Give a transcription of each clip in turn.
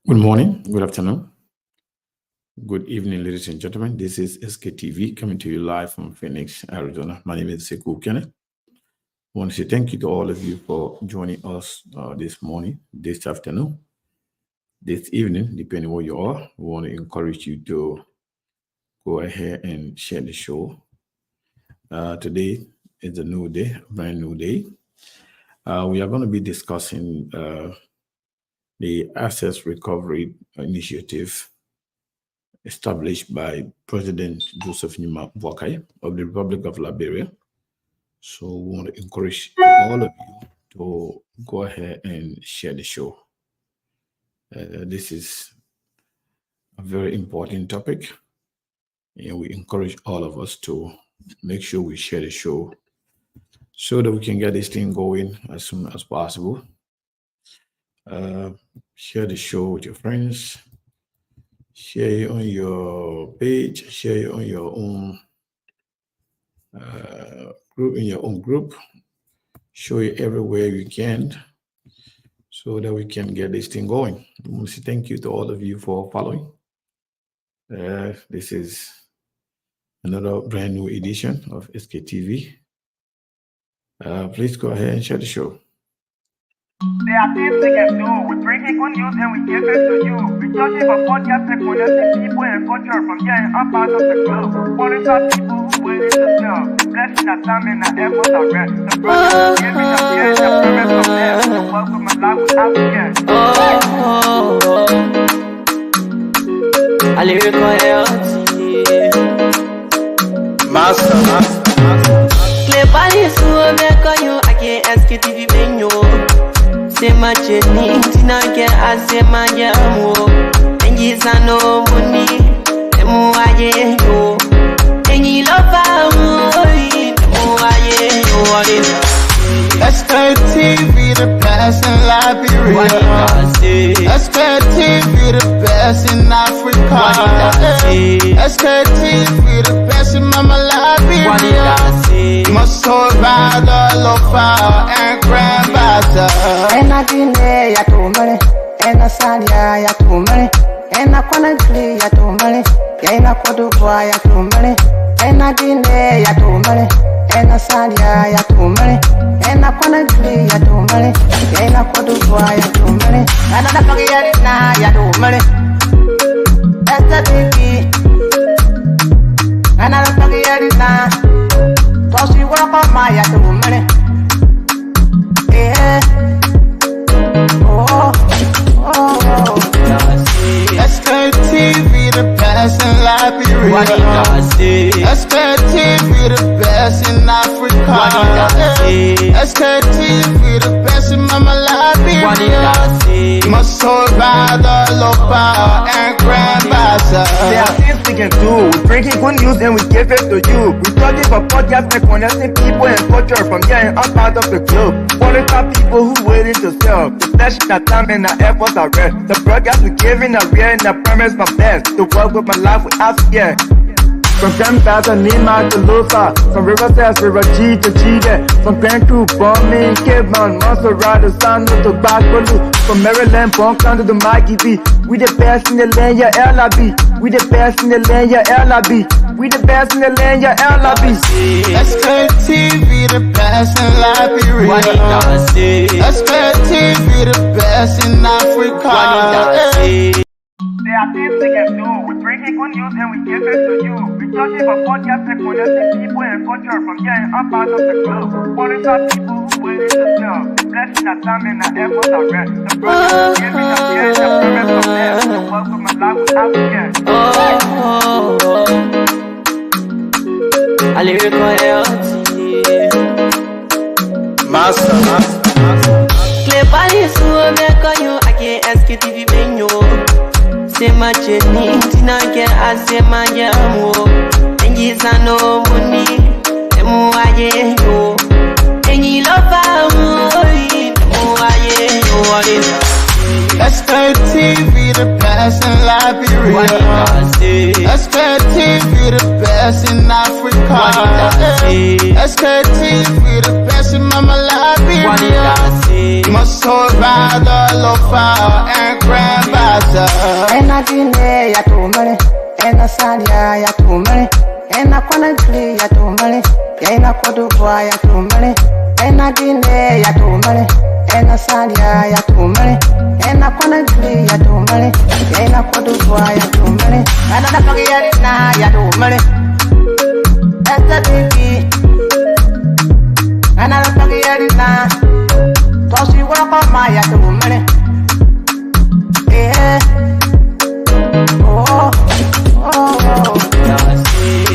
Good morning, good afternoon, good evening, ladies and gentlemen. This is SKTV coming to you live from Phoenix, Arizona. My name is Sekou Kenneth. I want to say thank you to all of you for joining us this morning, this afternoon, this evening, depending where you are. We want to encourage you to go ahead and share the show. Today is a new day, a brand new day. We are going to be discussing the Assets Recovery Initiative established by President Joseph Numa Boakai of the Republic of Liberia. So we want to encourage all of you to go ahead and share the show. This is a very important topic, and we encourage all of us to make sure we share the show so that we can get this thing going as soon as possible. Share the show with your friends, share it on your page, share it on your own group, show it everywhere you can so that we can get this thing going. I want to say thank you to all of you for following. This is another brand new edition of SKTV. Please go ahead and share the show. There are things we can do. We bring in good news and we give it to you. We talking about podcast and connecting people and culture from here and up out of the globe. Monitor people who willing to sell. Blessing that time and that effort are rest. The brothers giving us the end of promise from them. So welcome my life with African. I lyrical Master. Play body so make you I can't ask you if you been you. Say my journey, Tina get I say my jamo. And you say no money, and more I yo. And you love SKTV the best in Liberia. SKTV the best in Africa. SKTV the best in Mama Liberia. Must survive the lofa and grandfather. And I didn't ya to money, and I said ya to money, and I couldn't play ya to money, and I could do boy ya to money, and I didn't ya to money, and I said ya to money, and I couldn't play ya to money, and I could do boy ya to money, and I don't forget it now ya to money. That's the biggie, and I don't forget it now. So she work on my ya to money. Yeah. SKTV the best in Liberia. SKTV the best in Africa. SKTV the best in Mama Liberia. Must survive the lofa and grandfather. There are things we can do. We bring in good news and we give it to you. We talking about podcast and connecting people and culture from here and up out of the globe. Monitor people who willing to sell. The flesh, the time and the efforts are rest. The broadcast we giving a real and the promise my best. To work with my life with us, yeah. From Grandfather, Nima to Lufa. From Riverside, River G to Chile. From Grand Crew, Bombing, Kidman, Montserrat, San to Bacalu. From Maryland, Bonk to the Mikey B. We the best in the land, yeah, LIB. We the best in the land, yeah, LIB. We the best in the land, yeah, LIB. SKTV the best in Liberia. SKTV the best in Africa. There are things we can do. We bring in good news and we give it to you. We talking about podcast and connecting people and culture from here and up out of the globe. Monitor people who willing to sell. Blessing that time and the effort are rest. The brothers giving us the end of promise from them. So welcome my life with African. I lyrical Master. Play body so make you I can't ask you if you been you. Say my journey, Tina get I say my jamo. And you say no money, and more I yo. And you love SKTV the best in Liberia. SKTV the best in Africa. SKTV the best in Mama Liberia. Must survive the lofa and grandfather. basa. Ena dine ya tumale, ena salia ya tumale, ena konagli ya tumale, ena kodubwa ya tumale, ena dine ya tumale, ena salia ya tumale, ena konagli ya tumale, ena kodubwa ya tumale, ena napagiyarina ya tumale, ena bibi, ena napagiyarina, tosi wakoma ya tumale.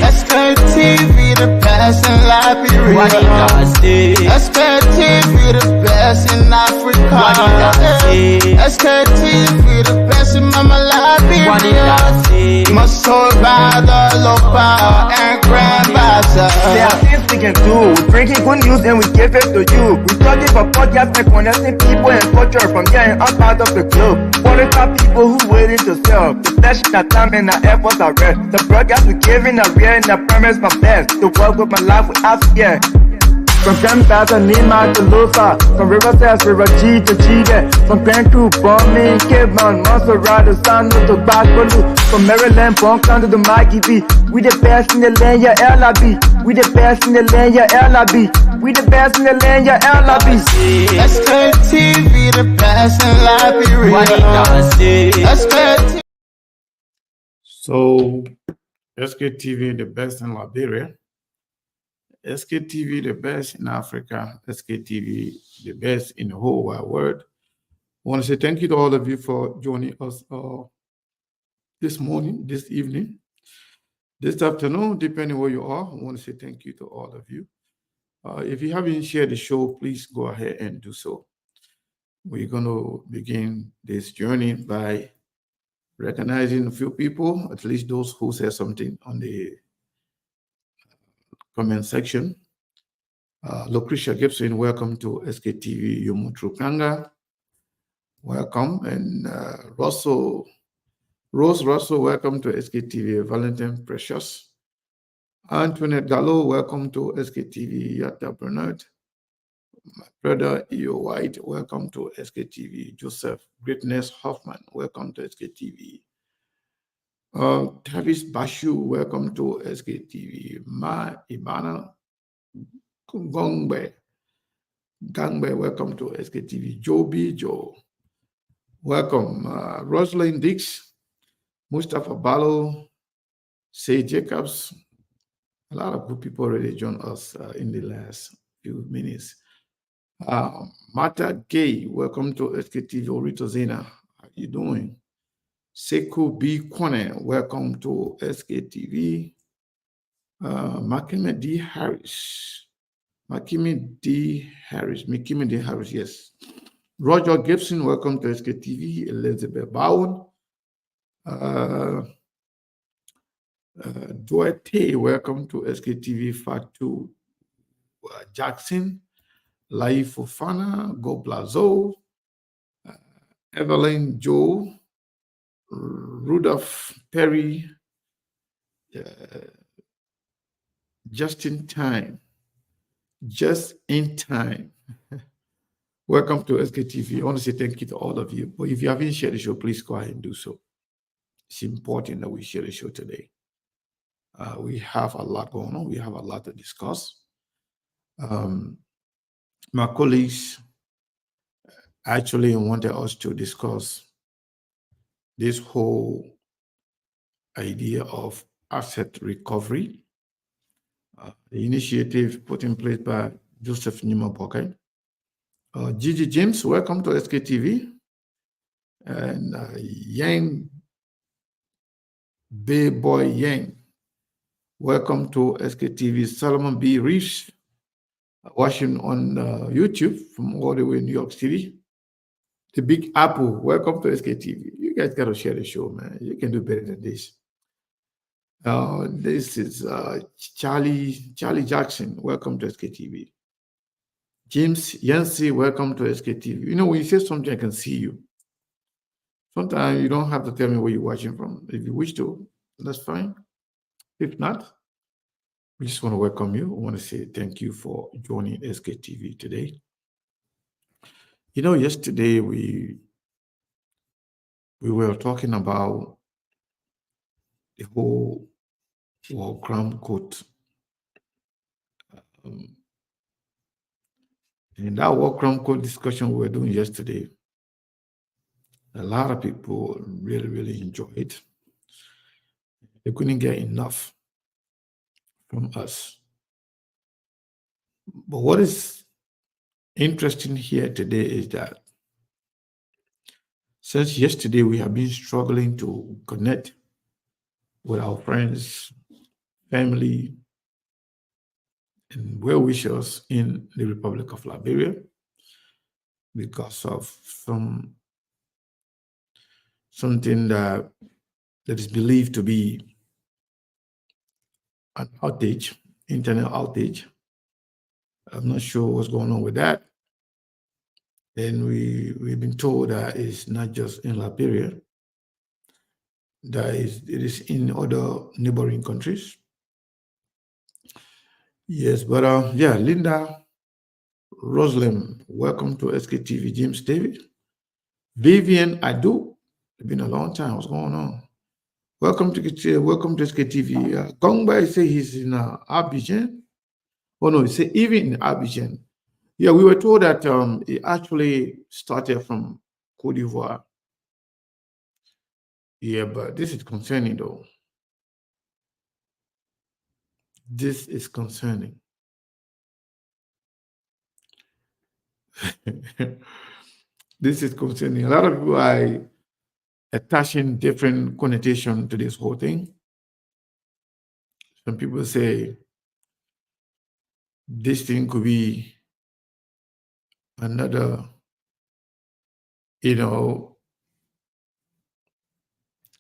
SKTV the best in Liberia. SKTV the best in Africa. SKTV the best in Mama Liberia. My soul rather lopa and grandmaster. There are things we can do. We bring in good news and we give it to you. We talking about podcast and connecting people and culture from here and outside of the globe. Qualified people who waiting to sell. The flesh, the time, and the efforts are rare. The broadcast we giving are real and I promise my best. To work with my life without fear. From Grandfather Nima to Lusa, from River Sass, River G to Chile, from Grand Crew, Bombay, Cape Mount, Monserrat, San to Bacalu, from Maryland, Bonk to the Mikey B. We the best in the land, yeah, LIB. We the best in the land, yeah, LIB. We the best in the land, yeah, LIB. SKTV the best in Liberia. SKTV. So, SKTV, the best in Liberia. SKTV, the best in Africa. SKTV, the best in the whole wide world. I want to say thank you to all of you for joining us this morning, this evening, this afternoon, depending where you are. I want to say thank you to all of you. If you haven't shared the show, please go ahead and do so. We're going to begin this journey by recognizing a few people, at least those who said something on the comment section. Lucretia Gibson, welcome to SKTV Yomutru Kanga. Welcome. And Rose Russell, welcome to SKTV Valentine Precious. Antoinette Gallo, welcome to SKTV Yata Bernard. My brother E.O. White, welcome to SKTV. Joseph Greatness Hoffman, welcome to SKTV. Travis Bashu, welcome to SKTV. Ma Ibana Gangbe, welcome to SKTV. Joby Joe, welcome. Rosalind Dix, Mustafa Balo, Say Jacobs. A lot of good people already joined us in the last few minutes. Martha Gay, welcome to SKTV. Orito Zena, how you doing? Sekou B. Kwane, welcome to SKTV. Makime D. Harris. Makime D. Harris, yes. Roger Gibson, welcome to SKTV. Elizabeth Bowen. Duarte, welcome to SKTV. Fatu Jackson. Lai Fofana, Go Blazo. Evelyn Joe. Rudolph Perry, just in time. Welcome to SKTV. I want to say thank you to all of you. But if you haven't shared the show, please go ahead and do so. It's important that we share the show today. We have a lot going on. We have a lot to discuss. My colleagues actually wanted us to discuss this whole idea of asset recovery, the initiative put in place by Joseph Nima. Gigi James, welcome to SKTV. And Yang Bay Boy Yang, welcome to SKTV. Solomon B. Reeves, watching on YouTube from all the way in New York City. The Big Apple, welcome to SKTV. You guys got to share the show, man. You can do better than this. This is Charlie Jackson, welcome to SKTV. James Yancey, welcome to SKTV. You know, when you say something, I can see you. Sometimes you don't have to tell me where you're watching from. If you wish to, that's fine. If not, we just want to welcome you. I want to say thank you for joining SKTV today. You know, yesterday we we were talking about the whole war crime court. Um, in that war crime court discussion we were doing yesterday, a lot of people really, really enjoyed it. They couldn't get enough from us. But what is interesting here today is that since yesterday we have been struggling to connect with our friends, family, and well wishers in the Republic of Liberia because of something that is believed to be an outage, internet outage. I'm not sure what's going on with that. And we've been told that it's not just in Liberia, it is in other neighboring countries. Yes, but yeah, Linda, Roslyn, welcome to SKTV. James David, Vivian, Adu, it's been a long time. What's going on? Welcome to SKTV. Gongba say he's in Abidjan. Oh no, he say even in Abidjan. Yeah, we were told that it actually started from Cote d'Ivoire. Yeah, but this is concerning though. This is concerning. This is concerning. A lot of people are attaching different connotation to this whole thing. Some people say this thing could be another, you know,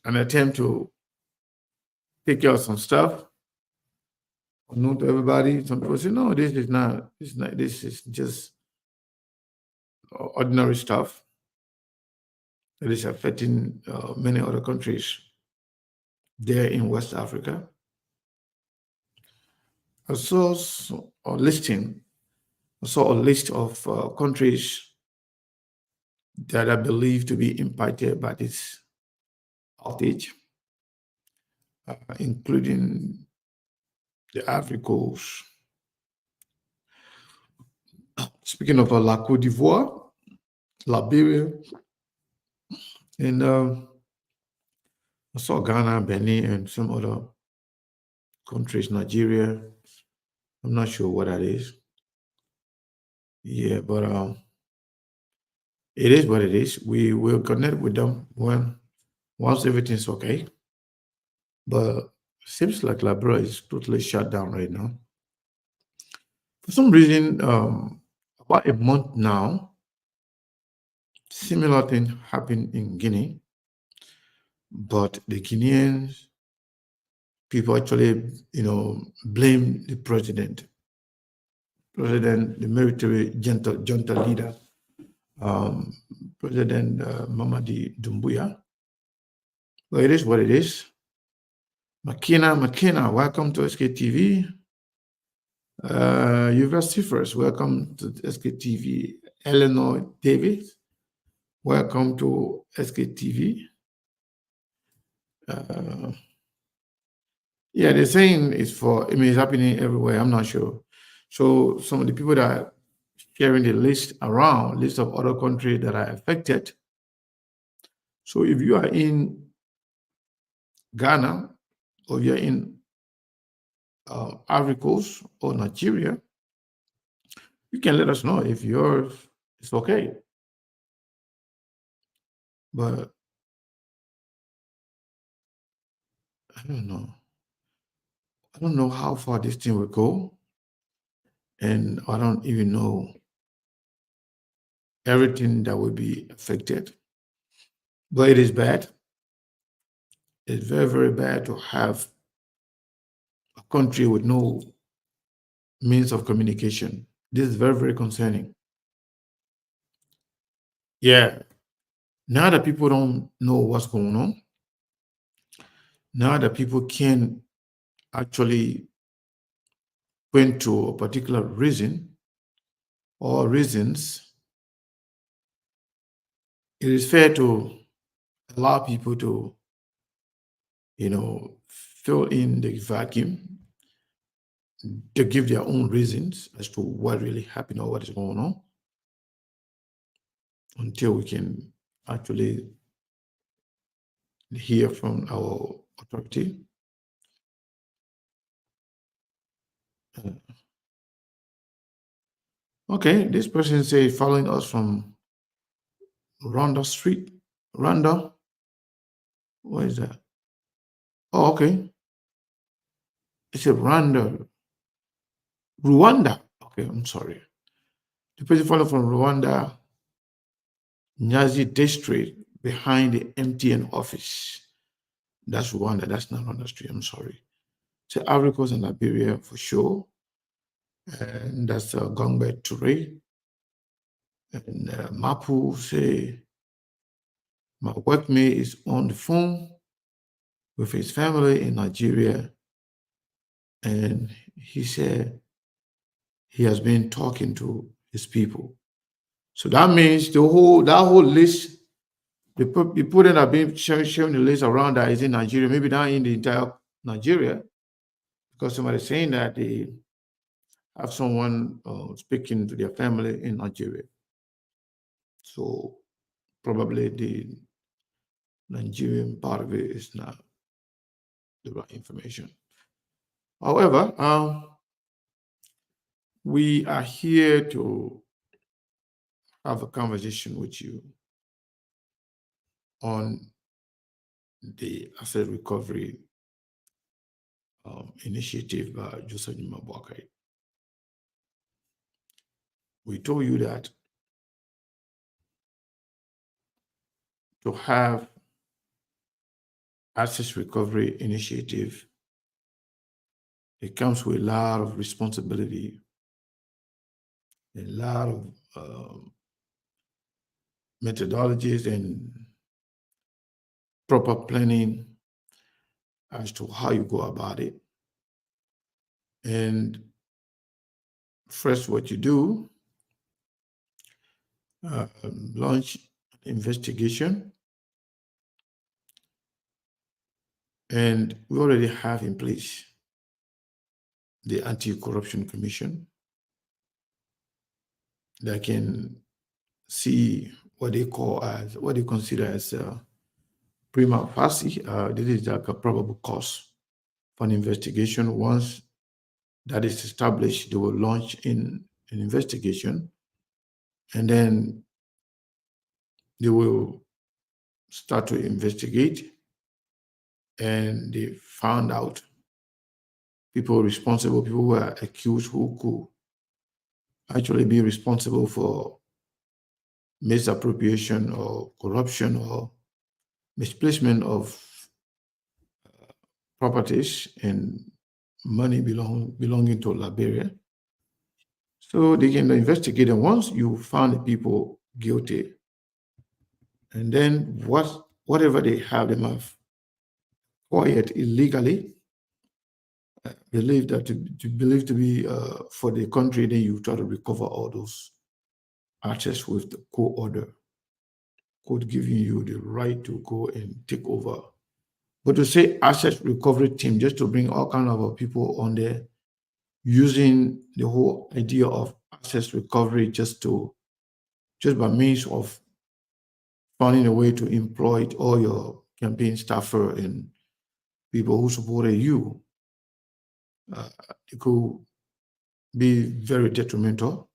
an attempt to take care of some stuff. Known to everybody. Some people say, no, this is not, this is just ordinary stuff that is affecting many other countries there in West Africa. I saw a listing, I saw a list of countries that are believed to be impacted by this outage, including the Ivory Coast. Speaking of La Côte d'Ivoire, Liberia, and I saw Ghana, Benin, and some other countries, Nigeria. I'm not sure what that is. Yeah, but it is what it is. We will connect with them once everything's okay. But seems like Liberia is totally shut down right now. For some reason, about a month now, similar thing happened in Guinea, but the Guineans people actually, blame the president, the military junta leader, um, President Mamadi Doumbouya. Well, it is what it is. McKenna, welcome to SKTV. University first, welcome to SKTV. Eleanor Davis, welcome to SKTV. Yeah, they're saying it's it's happening everywhere. I'm not sure. So some of the people that are sharing the list of other countries that are affected. So if you are in Ghana or you're in Ivory Coast or Nigeria, you can let us know if yours is okay. But I don't know. I don't know how far this thing will go. And I don't even know everything that will be affected. But it is bad. It's very, very bad to have a country with no means of communication. This is very, very concerning. Yeah. Now that people don't know what's going on, now that people can actually point to a particular reason or reasons, it is fair to allow people to, fill in the vacuum, to give their own reasons as to what really happened or what is going on, until we can actually hear from our authority. Okay, this person say following us from Rhonda Street. Rhonda, what is that? Oh, okay. It's a Rwanda. Okay, I'm sorry. The person following from Rwanda, Nyazi District, behind the MTN office. That's Rwanda. That's not Rwanda Street. I'm sorry. So Ivory Coast and Liberia for sure. And that's Gongbe Toure. And Mapu say, my workmate is on the phone with his family in Nigeria. And he said he has been talking to his people. So that means that whole list, the people that have been sharing the list around that is in Nigeria, maybe not in the entire Nigeria, because somebody saying that they have someone speaking to their family in Nigeria. So probably the Nigerian part of it is not the right information. However, we are here to have a conversation with you on the asset recovery initiative by Joseph Nyimabuakai. We told you that to have asset recovery initiative, it comes with a lot of responsibility, a lot of methodologies and proper planning as to how you go about it. And first, what you do, launch investigation. And we already have in place the Anti-Corruption Commission that can see what they consider as prima facie. This is like a probable cause for an investigation. Once that is established, they will launch in an investigation, and then they will start to investigate, and they found out people responsible, people who are accused who could actually be responsible for misappropriation or corruption or misplacement of properties and money belonging to Liberia. So they can investigate, and once you found the people guilty, and then whatever they have acquired illegally, believed to be for the country, then you try to recover all those assets with the court order, court giving you the right to go and take over. But to say asset recovery team, just to bring all kind of people on there, using the whole idea of asset recovery just by means of finding a way to employ all your campaign staffer and people who supported you, it could be very detrimental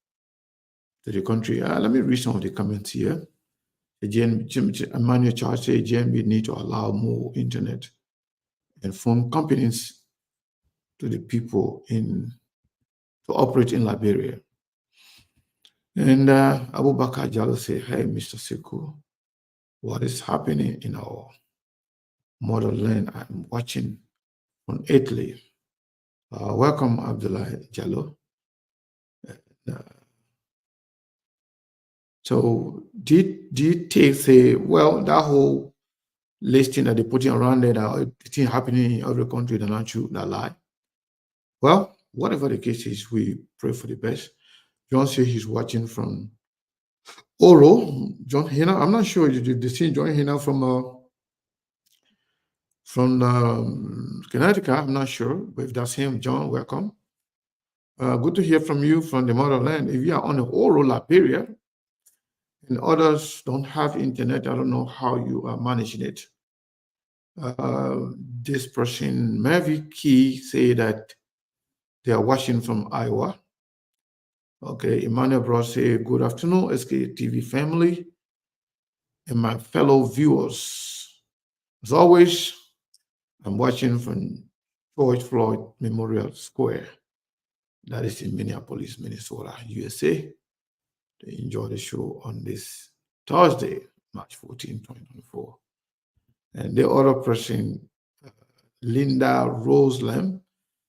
to the country. Let me read some of the comments here. Again, Emmanuel Charles says GMB need to allow more internet and phone companies to the people to operate in Liberia. And Abu Bakar Jallo say, hey, Mr. Sekou, what is happening in our motherland? I'm watching from Italy. Welcome, Abdullah Jallo. So did you say, well, that whole listing that they putting around there, that thing happening in every country, they're not true, that lie? Well, whatever the case is, we pray for the best. John says he's watching from Oro. John Hina, I'm not sure if you've seen John Hina from From Connecticut, I'm not sure, but if that's him, John, welcome. Good to hear from you from the motherland. If you are on the Oro, Liberia, and others don't have internet, I don't know how you are managing it. This person, Mary Key, say that they are watching from Iowa. Okay, Emmanuel Bros say, good afternoon, SKTV family and my fellow viewers. As always, I'm watching from George Floyd Memorial Square. That is in Minneapolis, Minnesota, USA. To enjoy the show on this Thursday, March 14, 2024. And the other person, Linda Roselam,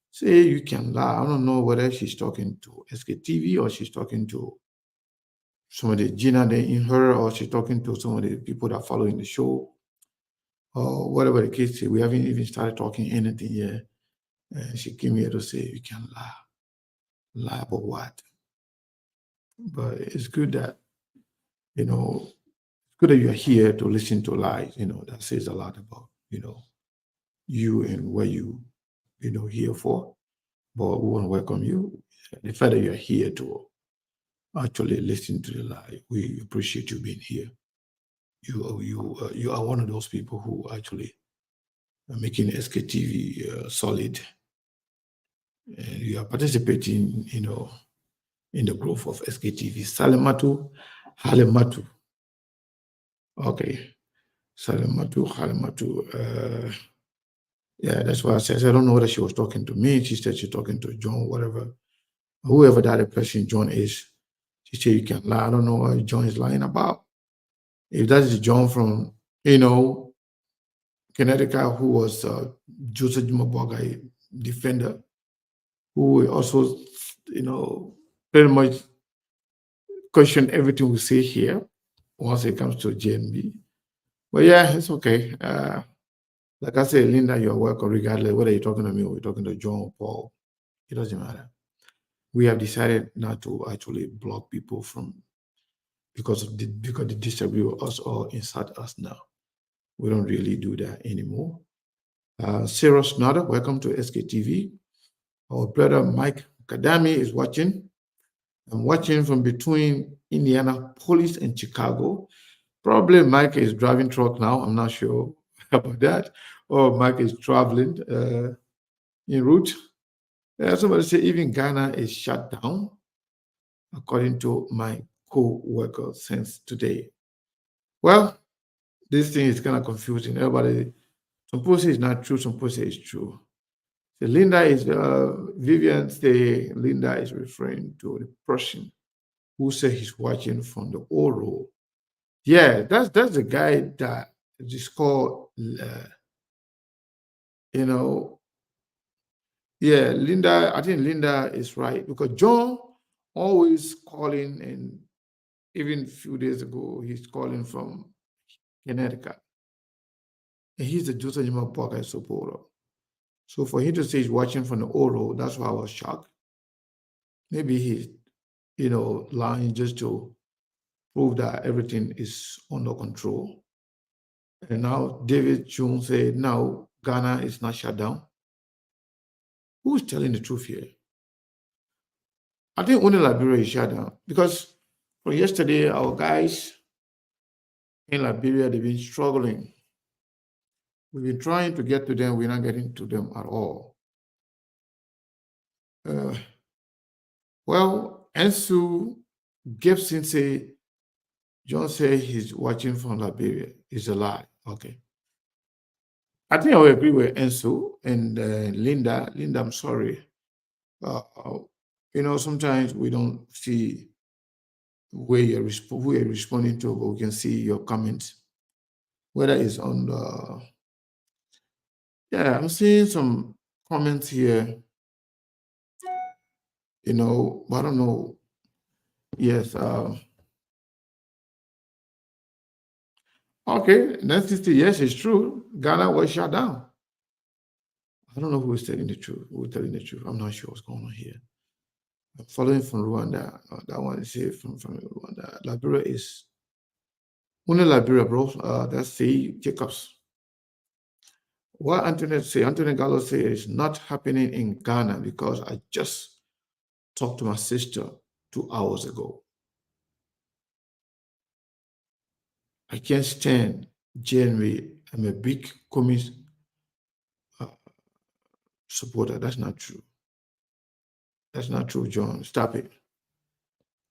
say you can lie. I don't know whether she's talking to SKTV or she's talking to some of the Gina in her, or she's talking to some of the people that are following the show, or whatever the case is. We haven't even started talking anything yet. And she came here to say you can lie. Lie about what? But it's good that, it's good that you're here to listen to lies. That says a lot about, you and what you, here for. But we want to welcome you. The fact that you're here to actually listen to the lie, we appreciate you being here. You are one of those people who actually are making SKTV solid, and you are participating, in the growth of SKTV. Salematu, Halematu. Okay, Halematu. Yeah, that's why I said I don't know whether she was talking to me. She said she's talking to John, whatever, whoever that other person John is. She said you can lie. I don't know what John is lying about. If that is John from, Connecticut, who was Joseph Jumaboga defender, who also, pretty much question everything we say here once it comes to JNB. But yeah, it's okay. Like I said, Linda, you're welcome regardless whether you're talking to me or you're talking to John or Paul. It doesn't matter. We have decided not to actually block people because they disagree with us or insult us now. We don't really do that anymore. Sarah Snotter, welcome to SKTV. Our brother Mike Kadami is watching. I'm watching from between Indianapolis and Chicago. Probably Mike is driving truck now. I'm not sure about that. Or Mike is traveling en route. Somebody say even Ghana is shut down, according to my co-worker since today. Well, this thing is kind of confusing. Everybody, some people say it's not true, some people say it's true. So Linda is, Vivian say Linda is referring to the person who said he's watching from the Oro. Yeah, that's the guy that is called, yeah, Linda, I think Linda is right because John always calling, and even a few days ago, he's calling from Connecticut. And he's a Joseph Jima Parker supporter. So for him to say he's watching from the Oro, that's why I was shocked. Maybe he's, lying just to prove that everything is under control. And now David Jones said, now Ghana is not shut down. Who's telling the truth here? I think only Liberia is shut down because from yesterday, our guys in Liberia, they've been struggling. We've been trying to get to them. We're not getting to them at all. Well, Ensu Gibson say, John say he's watching from Liberia. It's a lie. Okay. I think I will agree with Ensu and Linda. Linda, I'm sorry. Sometimes we don't see who you're responding to, but we can see your comments. Whether it's on the, yeah, I'm seeing some comments here. But I don't know. Yes. Okay, next is yes, it's true. Ghana was shut down. I don't know who is telling the truth. Who is telling the truth? I'm not sure what's going on here. I'm following from Rwanda. That one is here from Rwanda. Liberia is only Liberia, bro. That's the Jacobs. What Anthony Gallo say is not happening in Ghana because I just talked to my sister 2 hours ago. I can't stand JNV. I'm a big communist supporter. That's not true. That's not true, John. Stop it.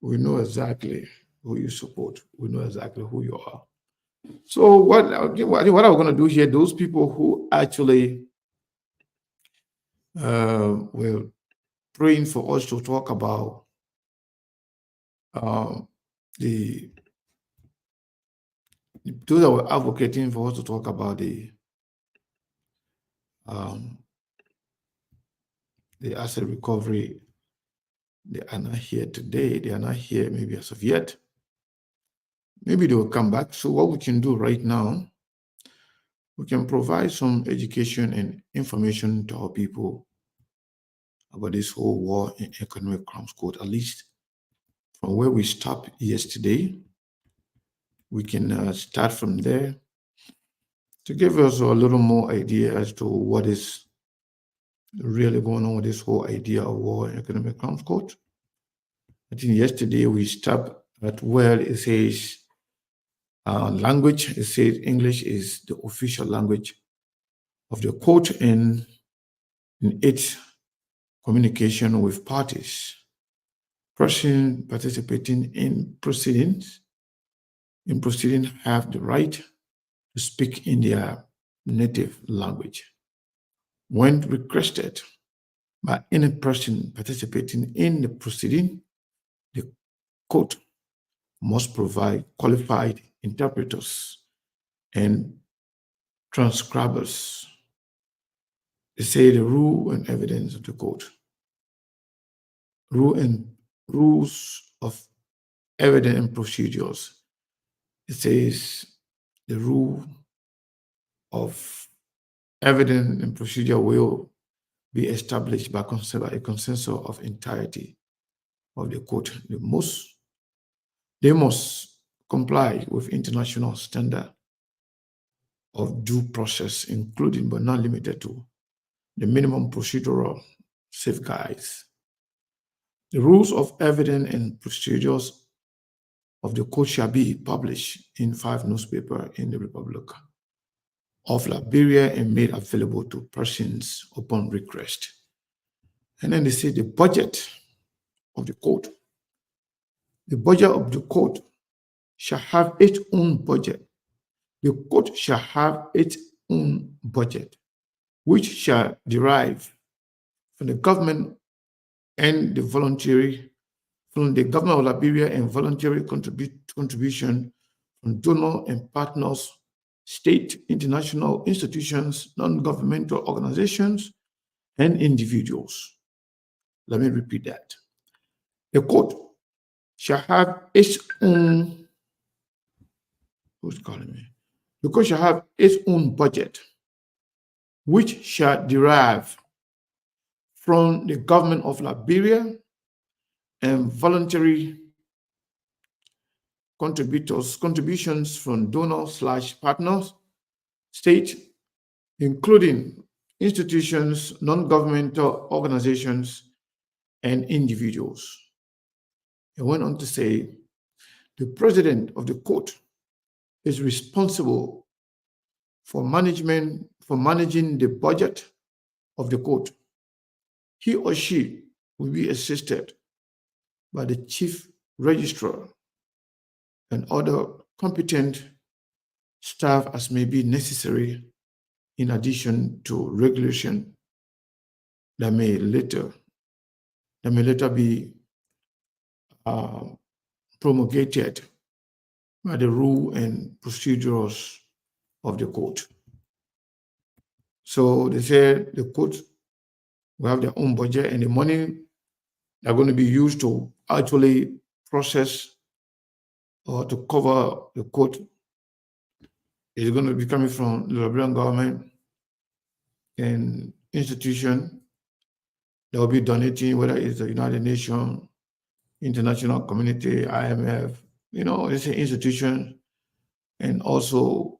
We know exactly who you support. We know exactly who you are. So what are we going to do here? Those people who actually were praying for us to talk about the those that were advocating for us to talk about the asset recovery, they are not here today. They are not here maybe as of yet. Maybe they will come back. So what we can do right now, we can provide some education and information to our people about this whole war and economic crimes code, at least from where we stopped yesterday. We can start from there to give us a little more idea as to what is really going on with this whole idea of war and economic crimes code. I think yesterday we stopped at where it says language. It says English is the official language of the court in its communication with parties. Persons participating in proceedings have the right to speak in their native language. When requested by any person participating in the proceeding, the court must provide qualified interpreters and transcribers. They say the rule and evidence of the court. Rules of evidence and procedures. It says the rule of evidence and procedure will be established by a consensus of entirety of the court. They must comply with international standard of due process, including but not limited to the minimum procedural safeguards. The rules of evidence and procedures of the court shall be published in 5 newspapers in the Republic of Liberia and made available to persons upon request. And then they say the budget of the court. The budget of the court shall have its own budget. The court shall have its own budget, which shall derive from the government and from the government of Liberia and voluntary contribution from donors and partners, state, international institutions, non-governmental organizations, and individuals. Let me repeat that. The court shall have its own, who's calling me? The court shall have its own budget, which shall derive from the government of Liberia and voluntary contributions from donors/partners, state, including institutions, non-governmental organizations, and individuals. He went on to say, the president of the court is responsible for managing the budget of the court. He or she will be assisted by the chief registrar and other competent staff as may be necessary, in addition to regulation that may later be promulgated by the rule and procedures of the court. So they said the court will have their own budget, and the money they're going to be used to actually process or to cover the court is going to be coming from the Liberian government and institution that will be donating, whether it's the United Nations, international community, IMF, it's an institution, and also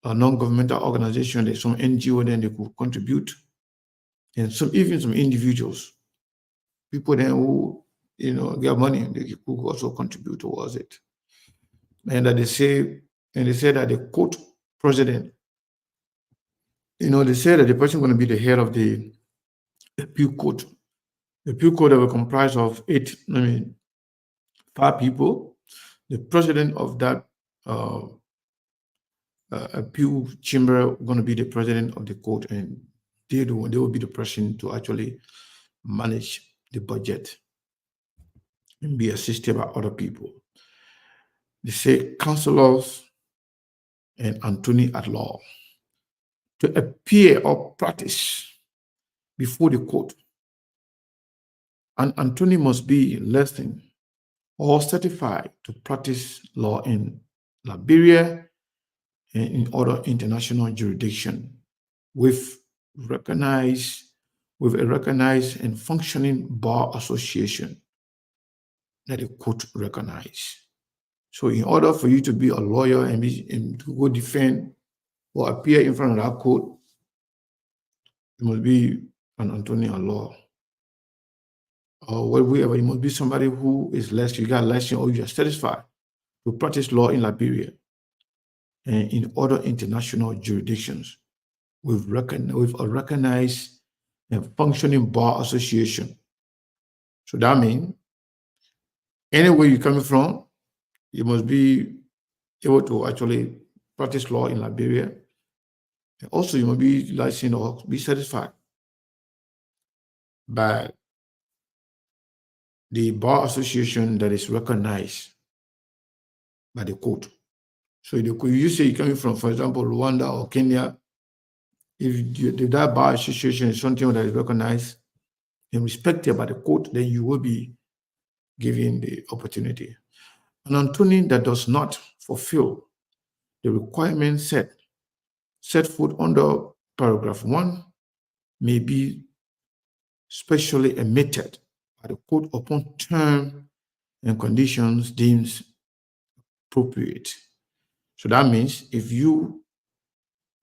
a non-governmental organization, there's some NGO, then they could contribute, and even some individuals, people then who get money, they could also contribute towards it. And that they say that the court president, they say that the person going to be the head of the appeal court. The appeal court that will comprise of 5 people. The president of that appeal chamber going to be the president of the court, and they will be the person to actually manage the budget and be assisted by other people. They say counselors and attorney at law to appear or practice before the court. An attorney must be licensed or certified to practice law in Liberia and in other international jurisdiction with a recognized and functioning bar association that the court recognize. So in order for you to be a lawyer and to go defend or appear in front of that court, you must be an attorney at law. Or whatever, it must be somebody who is licensed, you got a license, or you are satisfied to practice law in Liberia and in other international jurisdictions with a recognized and functioning bar association. So that means anywhere you're coming from, you must be able to actually practice law in Liberia. And also, you must be licensed or be satisfied by the bar association that is recognized by the court. So you say you're coming from, for example, Rwanda or Kenya, if that bar association is something that is recognized and respected by the court, then you will be given the opportunity. An attorney that does not fulfill the requirements set forth under paragraph 1 may be specially admitted by the court upon terms and conditions deemed appropriate. So that means if you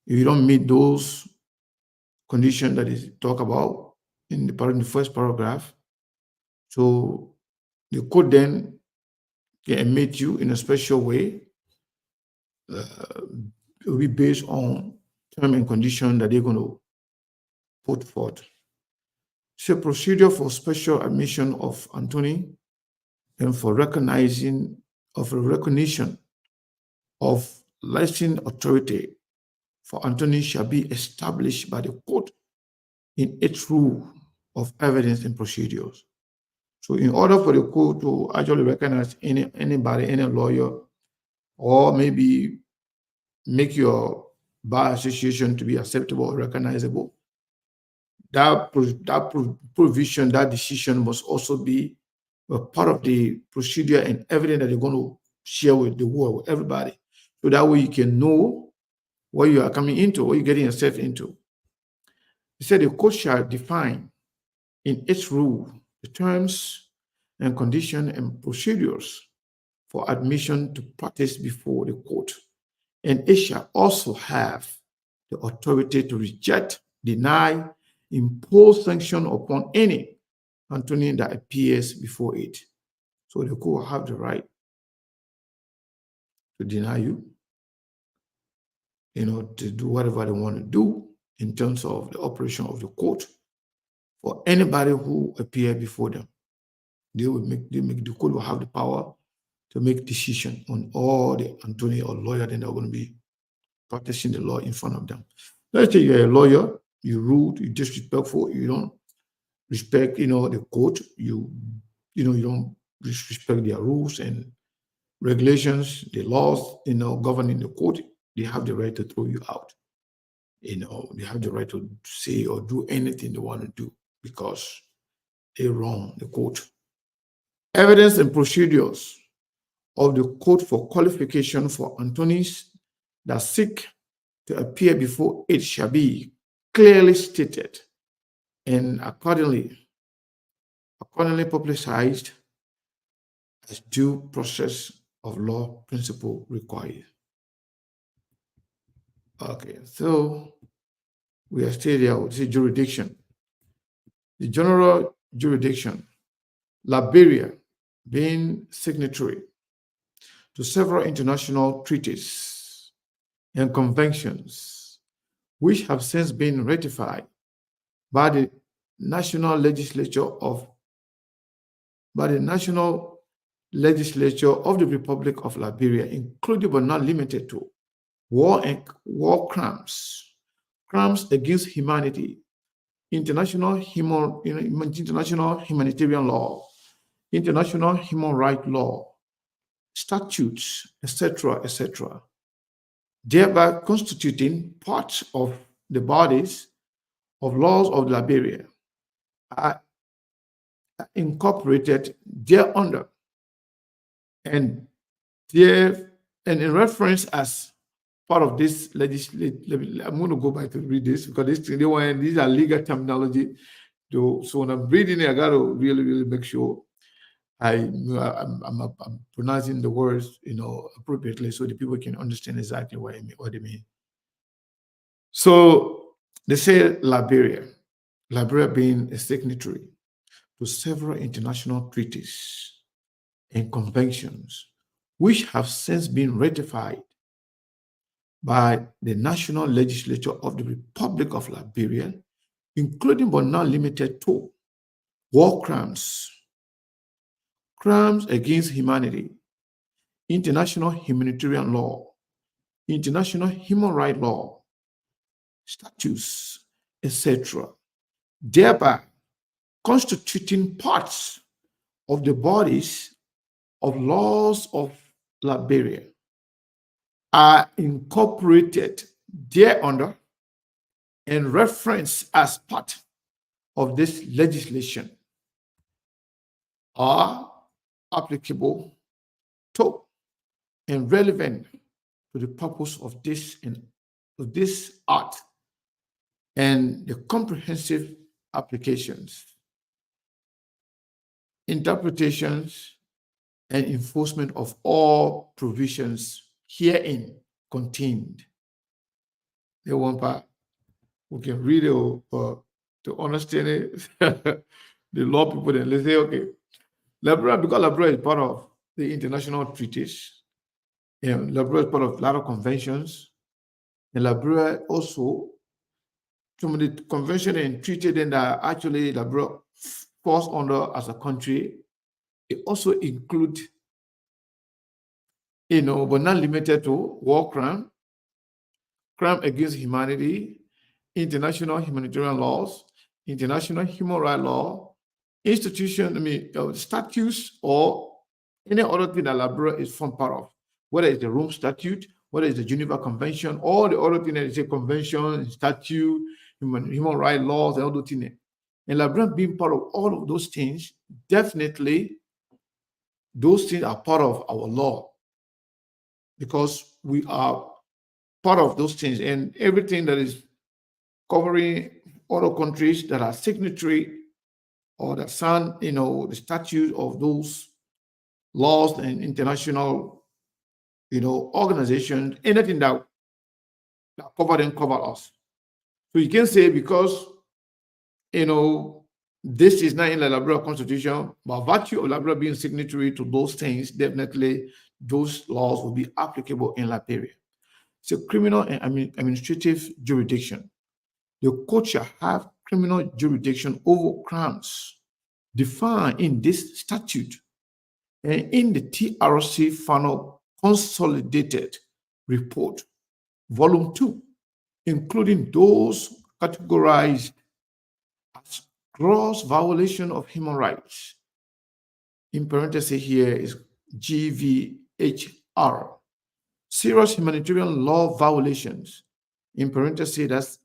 don't meet those conditions that is talked about in the first paragraph, so the court then can admit you in a special way. It will be based on term and condition that they're going to put forth. It's a procedure for special admission of attorney and for recognition of licensing authority for attorney shall be established by the court in its rule of evidence and procedures. So in order for the court to actually recognize anybody, any lawyer, or maybe make your bar association to be acceptable or recognizable, that provision, that decision must also be a part of the procedure and evidence that you're going to share with the world, with everybody. So that way you can know what you are coming into, what you're getting yourself into. He said the court shall define in its rule the terms and conditions and procedures for admission to practice before the court. And it shall also have the authority to reject, deny, impose sanction upon any attorney that appears before it. So the court will have the right to deny you, to do whatever they want to do in terms of the operation of the court for anybody who appear before them. The court will have the power to make decision on all the attorney or lawyer that are going to be practicing the law in front of them. Let's say you're a lawyer, you're rude, you're disrespectful, you don't respect, the court, you don't respect their rules and regulations, the laws, governing the court. They have the right to throw you out. They have the right to say or do anything they want to do because they wrong the court. Evidence and procedures of the court for qualification for attorneys that seek to appear before it shall be clearly stated and accordingly publicized as due process of law principle required. Okay, so we are still there with the jurisdiction. The general jurisdiction, Liberia being signatory to several international treaties and conventions, which have since been ratified by the national legislature of the Republic of Liberia, including but not limited to war crimes, crimes against humanity, international humanitarian law, international human rights law, statutes, etc., etc., thereby constituting part of the bodies of laws of Liberia, are incorporated thereunder, and in reference as part of this legislation. I'm going to go back to read this because these are legal terminology. So when I'm reading it, I got to really, really make sure I'm pronouncing the words, appropriately, so the people can understand exactly what they mean. So they say Liberia being a signatory to several international treaties and conventions, which have since been ratified by the national legislature of the Republic of Liberia, including but not limited to war crimes, crimes against humanity, international humanitarian law, international human rights law, statutes, etc., thereby constituting parts of the bodies of laws of Liberia, are incorporated thereunder and referenced as part of this legislation, are applicable to and relevant to the purpose of this act and the comprehensive applications, interpretations, and enforcement of all provisions herein contained. The one part we can read it to understand it. The law people then they say, okay, Liberia, because Liberia is part of the international treaties, and Liberia is part of a lot of conventions, and Liberia also, some of the convention and treaty then that actually Liberia falls under as a country, it also include, but not limited to war crime against humanity, international humanitarian laws, international human rights law, statutes, or any other thing that Liberia is from part of, whether it's the Rome Statute, whether it's the Geneva Convention, or the other thing that is a convention, statute, human rights laws, and all those things. And Liberia being part of all of those things, definitely those things are part of our law because we are part of those things, and everything that is covering other countries that are signatory or that sign, the statute of those laws and international, organizations, anything that cover them, cover us. So you can say because, this is not in the Liberia Constitution, but virtue of Liberia being signatory to those things, definitely those laws will be applicable in Liberia. So criminal and administrative jurisdiction. The court shall have criminal jurisdiction over crimes defined in this statute and in the TRC final consolidated report, volume 2, including those categorized as gross violation of human rights. In parentheses here is GVHR. Serious humanitarian law violations, in parentheses that's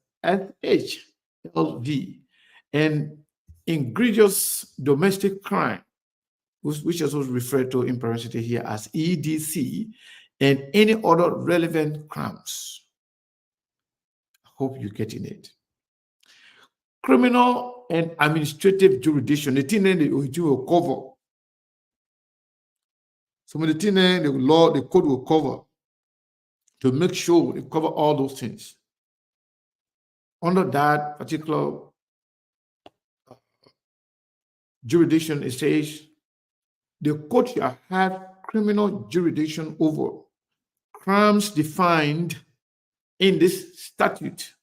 SHLV, and egregious domestic crime, which is also referred to in parentheses here as EDC, and any other relevant crimes. I hope you're getting it. Criminal and administrative jurisdiction, the thing they will cover. Some of the thing the law, the code will cover. to make sure they cover all those things. Under that particular jurisdiction, it says the court shall have criminal jurisdiction over crimes defined in this statute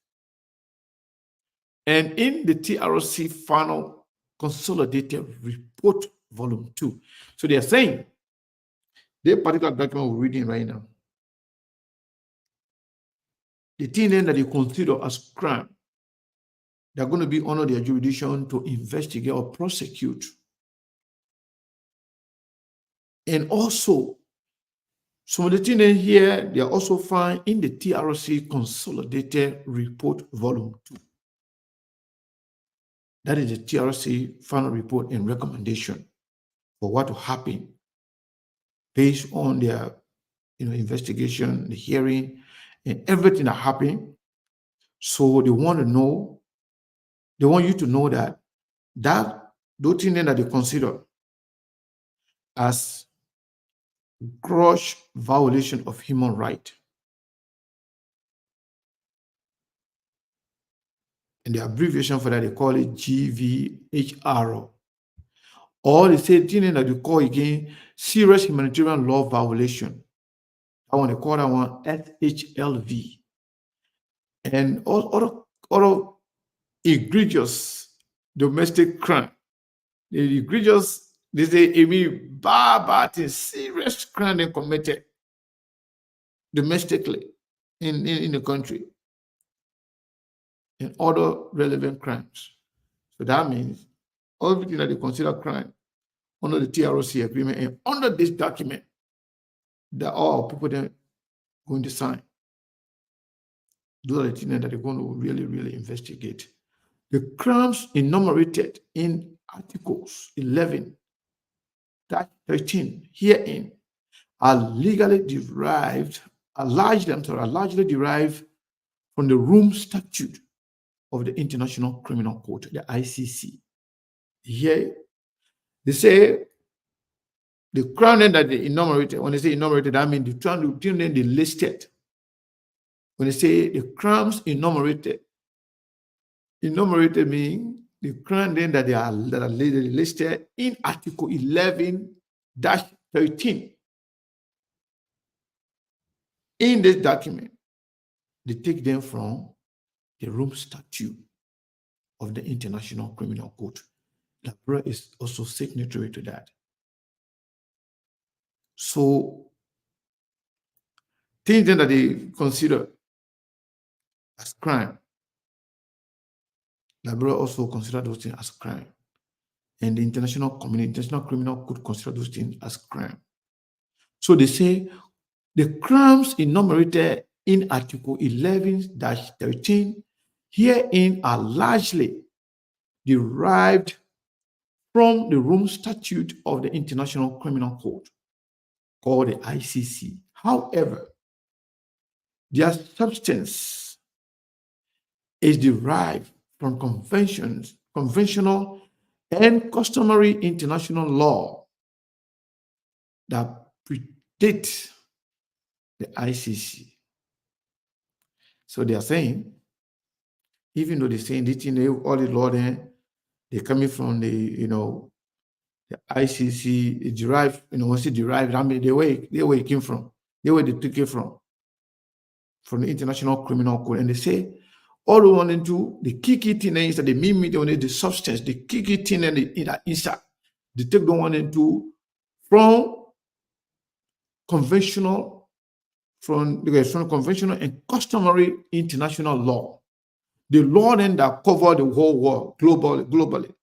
and in the TRC final consolidated report volume 2. So they are saying the particular document we're reading right now, the thing then that they consider as crime, they're going to be under their jurisdiction to investigate or prosecute. And also, some of the things in here, they are also found in the TRC Consolidated Report Volume 2. That is the TRC final report and recommendation for what will happen based on their investigation, the hearing, and everything that happened. So they want you to know that those things that they consider as gross violation of human right. And the abbreviation for that, they call it GVHR. Or they say thing that they call again serious humanitarian law violation. I want to call that one SHLV. And other egregious domestic crime. The egregious, they say, bad thing, serious crime they committed domestically in the country, and other relevant crimes. So that means everything that they consider crime under the TROC agreement and under this document that all people then going to sign. Those are the things that they're going to really, really investigate. The crimes enumerated in Articles 11-13 herein are largely derived from the Rome Statute of the International Criminal Court, the ICC. Here, they say the crime that they enumerated, when they say enumerated, I mean the crime they listed. When they say the crimes enumerated means the crime then that are listed in Article 11-13. In this document, they take them from the Rome Statute of the International Criminal Court. The brother is also signatory to that. So, things then that they consider as crime, the brother also consider those things as crime. And the international criminal court consider those things as crime. So they say the crimes enumerated in Article 11-13 herein are largely derived from the Rome Statute of the International Criminal Court, called the ICC. However, their substance is derived from conventional and customary international law that predate the ICC. So they are saying, even though they're saying this thing, all the law then, they're coming from the ICC, it derived, once it derived, I mean, the way it came from, the way they took it from the International Criminal Court. And they say, all the one into the key thing is that the mean the substance, the key thing in that inside, they take the one into from conventional and customary international law. The law then that cover the whole world globally,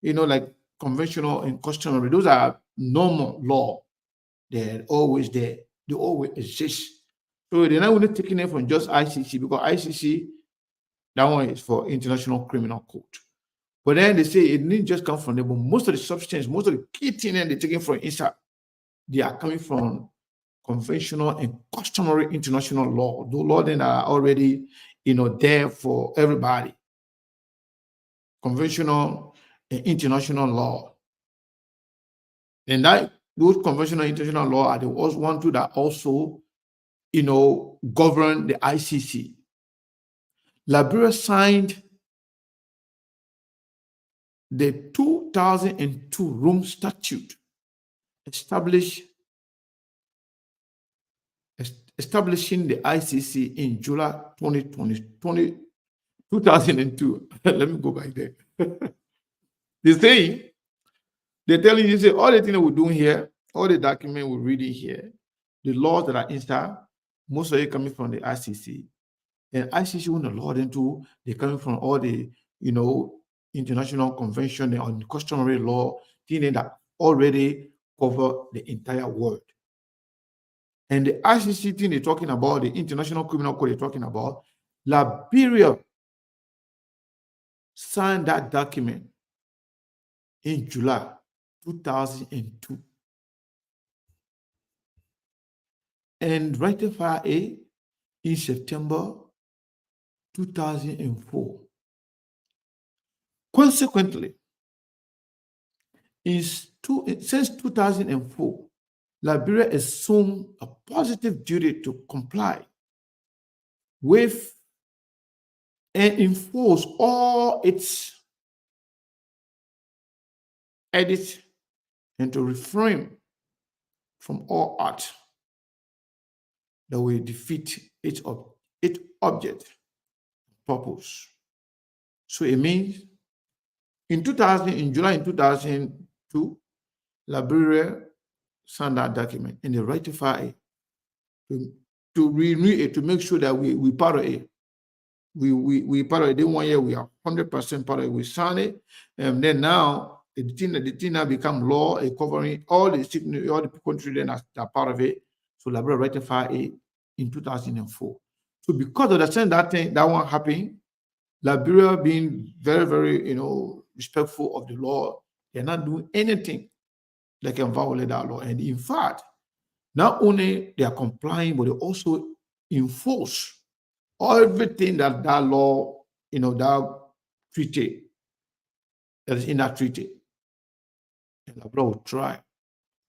like conventional and customary, those are normal law. They're always there. They always exist. So they're not only taking it from just ICC, because ICC, that one is for International Criminal Court. But then they say it didn't just come from them, but most of the substance, most of the key things they're taking from inside, they are coming from conventional and customary international law. The law then are already, there for everybody. Conventional and international law. And those conventional and international law are the ones that also govern the ICC. Liberia signed the 2002 Rome Statute, establishing the ICC in July 2002. Let me go back there. They're telling you, say, all the things that we're doing here, all the documents we're reading here, the laws that are inside, most of it coming from the ICC. And ICC when the law into, they're coming from all the, international convention on customary law, things that already cover the entire world. And the ICC thing they're talking about, the International Criminal Court they're talking about, Liberia signed that document in July 2002 and ratified it in September 2004. Consequently, since 2004, Liberia assumed a positive duty to comply with and enforce all its edits and to refrain from all acts that will defeat its object purpose. So it means in July 2002, Liberia signed that document and they ratified it to renew it, to make sure that we part of it. We part of it. Then 1 year we are 100% part of it. We sign it, and then now the thing now become law, covering all the countries then are part of it. So Liberia ratified it in 2004. So because of that one happened, Liberia being very, very, respectful of the law, they're not doing anything that can violate that law. And in fact, not only they are complying, but they also enforce everything that law, that treaty, that is in that treaty. And Liberia will try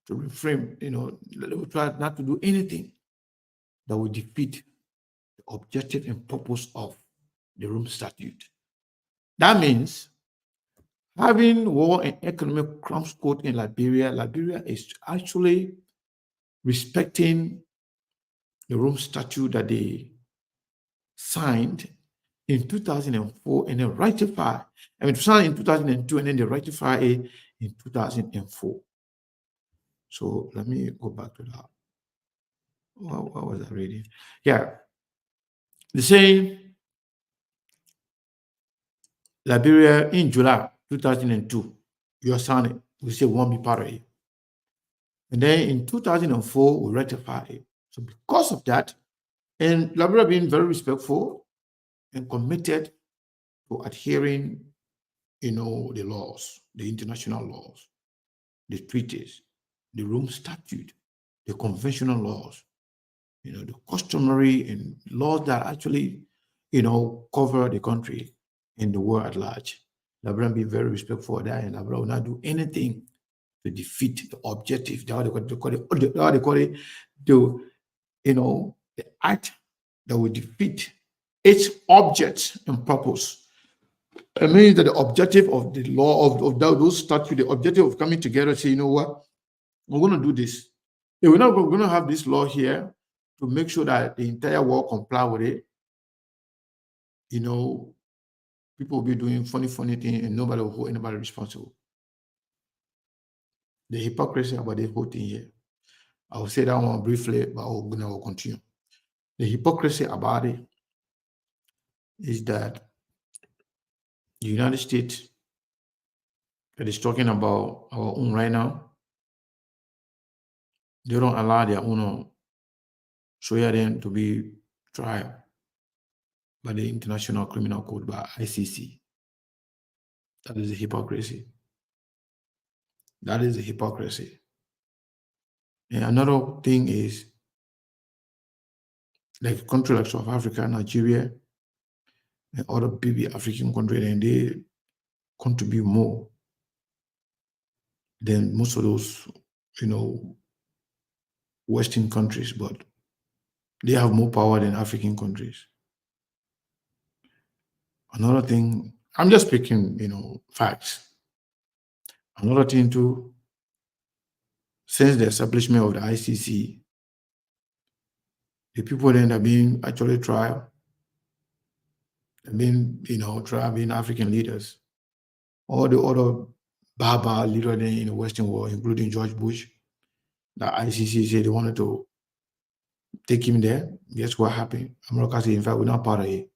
to refrain, they will try not to do anything that will defeat the objective and purpose of the Rome Statute. That means having war and economic crimes court in Liberia is actually respecting the Rome Statute that they signed in 2004 and then ratified. I mean, signed in 2002 and then they ratified it in 2004. So let me go back to that. What was I reading? Yeah. The same Liberia in July 2002, you signed it. We say won't be part of it. And then in 2004, we ratified it. So because of that, and Liberia being very respectful and committed to adhering, the laws, the international laws, the treaties, the Rome Statute, the conventional laws, the customary and laws that actually, cover the country and the world at large. Liberia be very respectful of that, and Liberia will not do anything to defeat the objective. They call it, the act that will defeat its object and purpose. It means that the objective of the law of those statutes, the objective of coming together, say, you know what, we're going to do this. If we're not going to have this law here to make sure that the entire world comply with it, people will be doing funny things and nobody will hold anybody responsible. The hypocrisy about the whole thing here. I will say that one briefly, but I will continue. The hypocrisy about it is that the United States that is talking about our own right now, they don't allow their own Soya to be tried by the International Criminal Court, by ICC. That is a hypocrisy. That is a hypocrisy. And another thing is, like countries like South Africa, Nigeria, and other big African countries, and they contribute more than most of those, Western countries. But They have more power than African countries. Another thing, I'm just speaking, facts. Another thing too, since the establishment of the ICC, the people then have been actually tried, have been, tried being African leaders. All the other Baba leaders in the Western world, including George Bush, the ICC said they wanted to take him there. Guess what happened? America said, in fact, we're not part of it.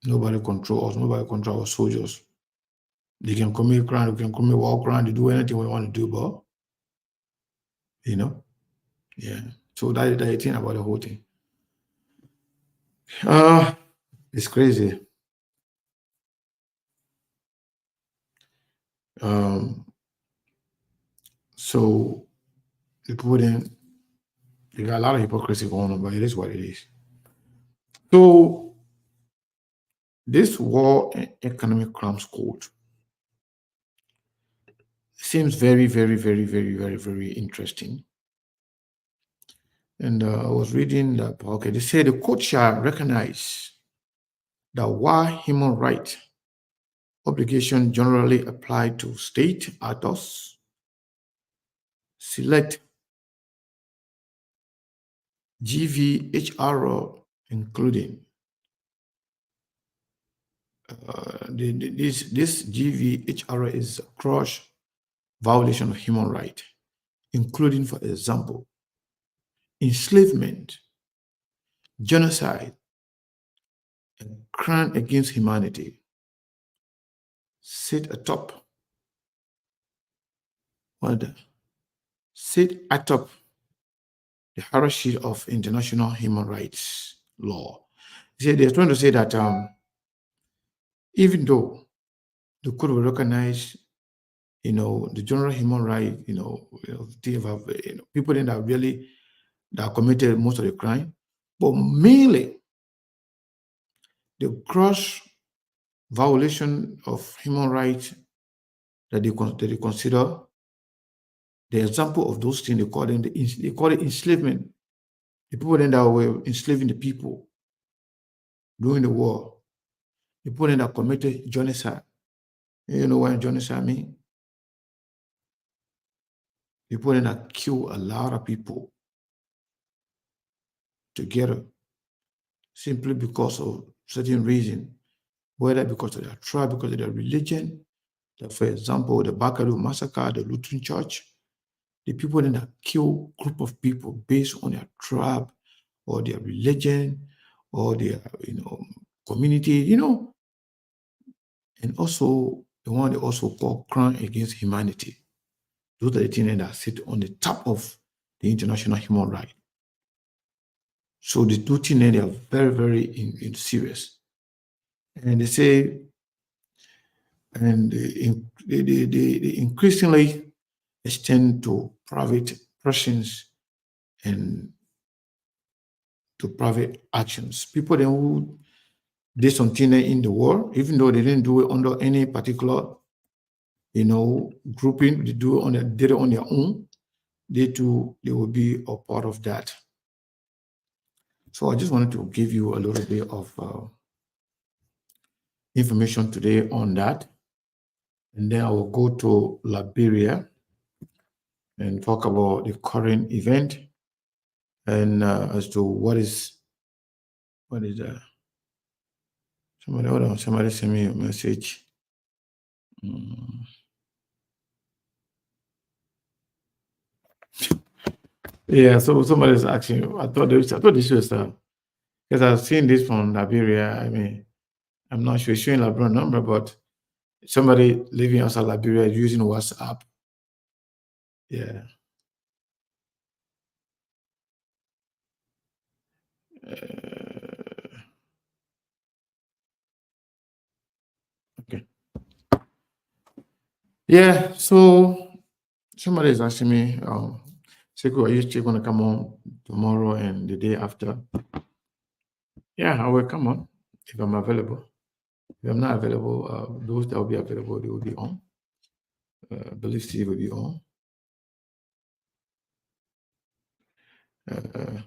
Nobody control us. Nobody control our soldiers. They can commit crime. They can commit war crime. They do anything we want to do, but yeah. So that's the thing about the whole thing. It's crazy. So the people then they got a lot of hypocrisy going on, but it is what it is. So this war and economic crimes code seems very, very, very, very, very, very interesting. And I was reading that, okay, they say the court shall recognize that while human rights obligation generally apply to state actors, select GVHR, including this GVHR is a gross violation of human rights, including, for example, enslavement, genocide, and crime against humanity. Sit atop sit atop the hierarchy of international human rights law. They're trying to say that even though the court will recognize, the general human right, people that really that committed most of the crime, but mainly the gross violation of human rights that they consider the example of those things. They call it enslavement. The people then that were enslaving the people during the war, the people then that committed genocide. You know what genocide means? People then that kill a lot of people together simply because of certain reason, whether because of their tribe, because of their religion. Like for example, the Bakaru massacre, the Lutheran Church, the people then that kill group of people based on their tribe or their religion or their community, and also the one they also call crime against humanity. Those are the things that sit on the top of the international human right. So the two things they are very, very serious. And they say, and they increasingly extend to private persons and to private actions. People then who did something in the war, even though they didn't do it under any particular, grouping, they did it on their own. They will be a part of that. So I just wanted to give you a little bit of information today on that. And then I will go to Liberia and talk about the current event and as to what is that? Somebody send me a message. Yeah, so somebody's asking. I thought this was because I've seen this from Liberia. I mean, I'm not sure it's showing Liberian number, but somebody living outside Liberia using WhatsApp. Yeah. Okay. Yeah. So somebody is asking me, Sekou, are you still going to come on tomorrow and the day after? Yeah, I will come on if I'm available. If I'm not available, those that will be available, they will be on. I believe Steve will be on. Uh,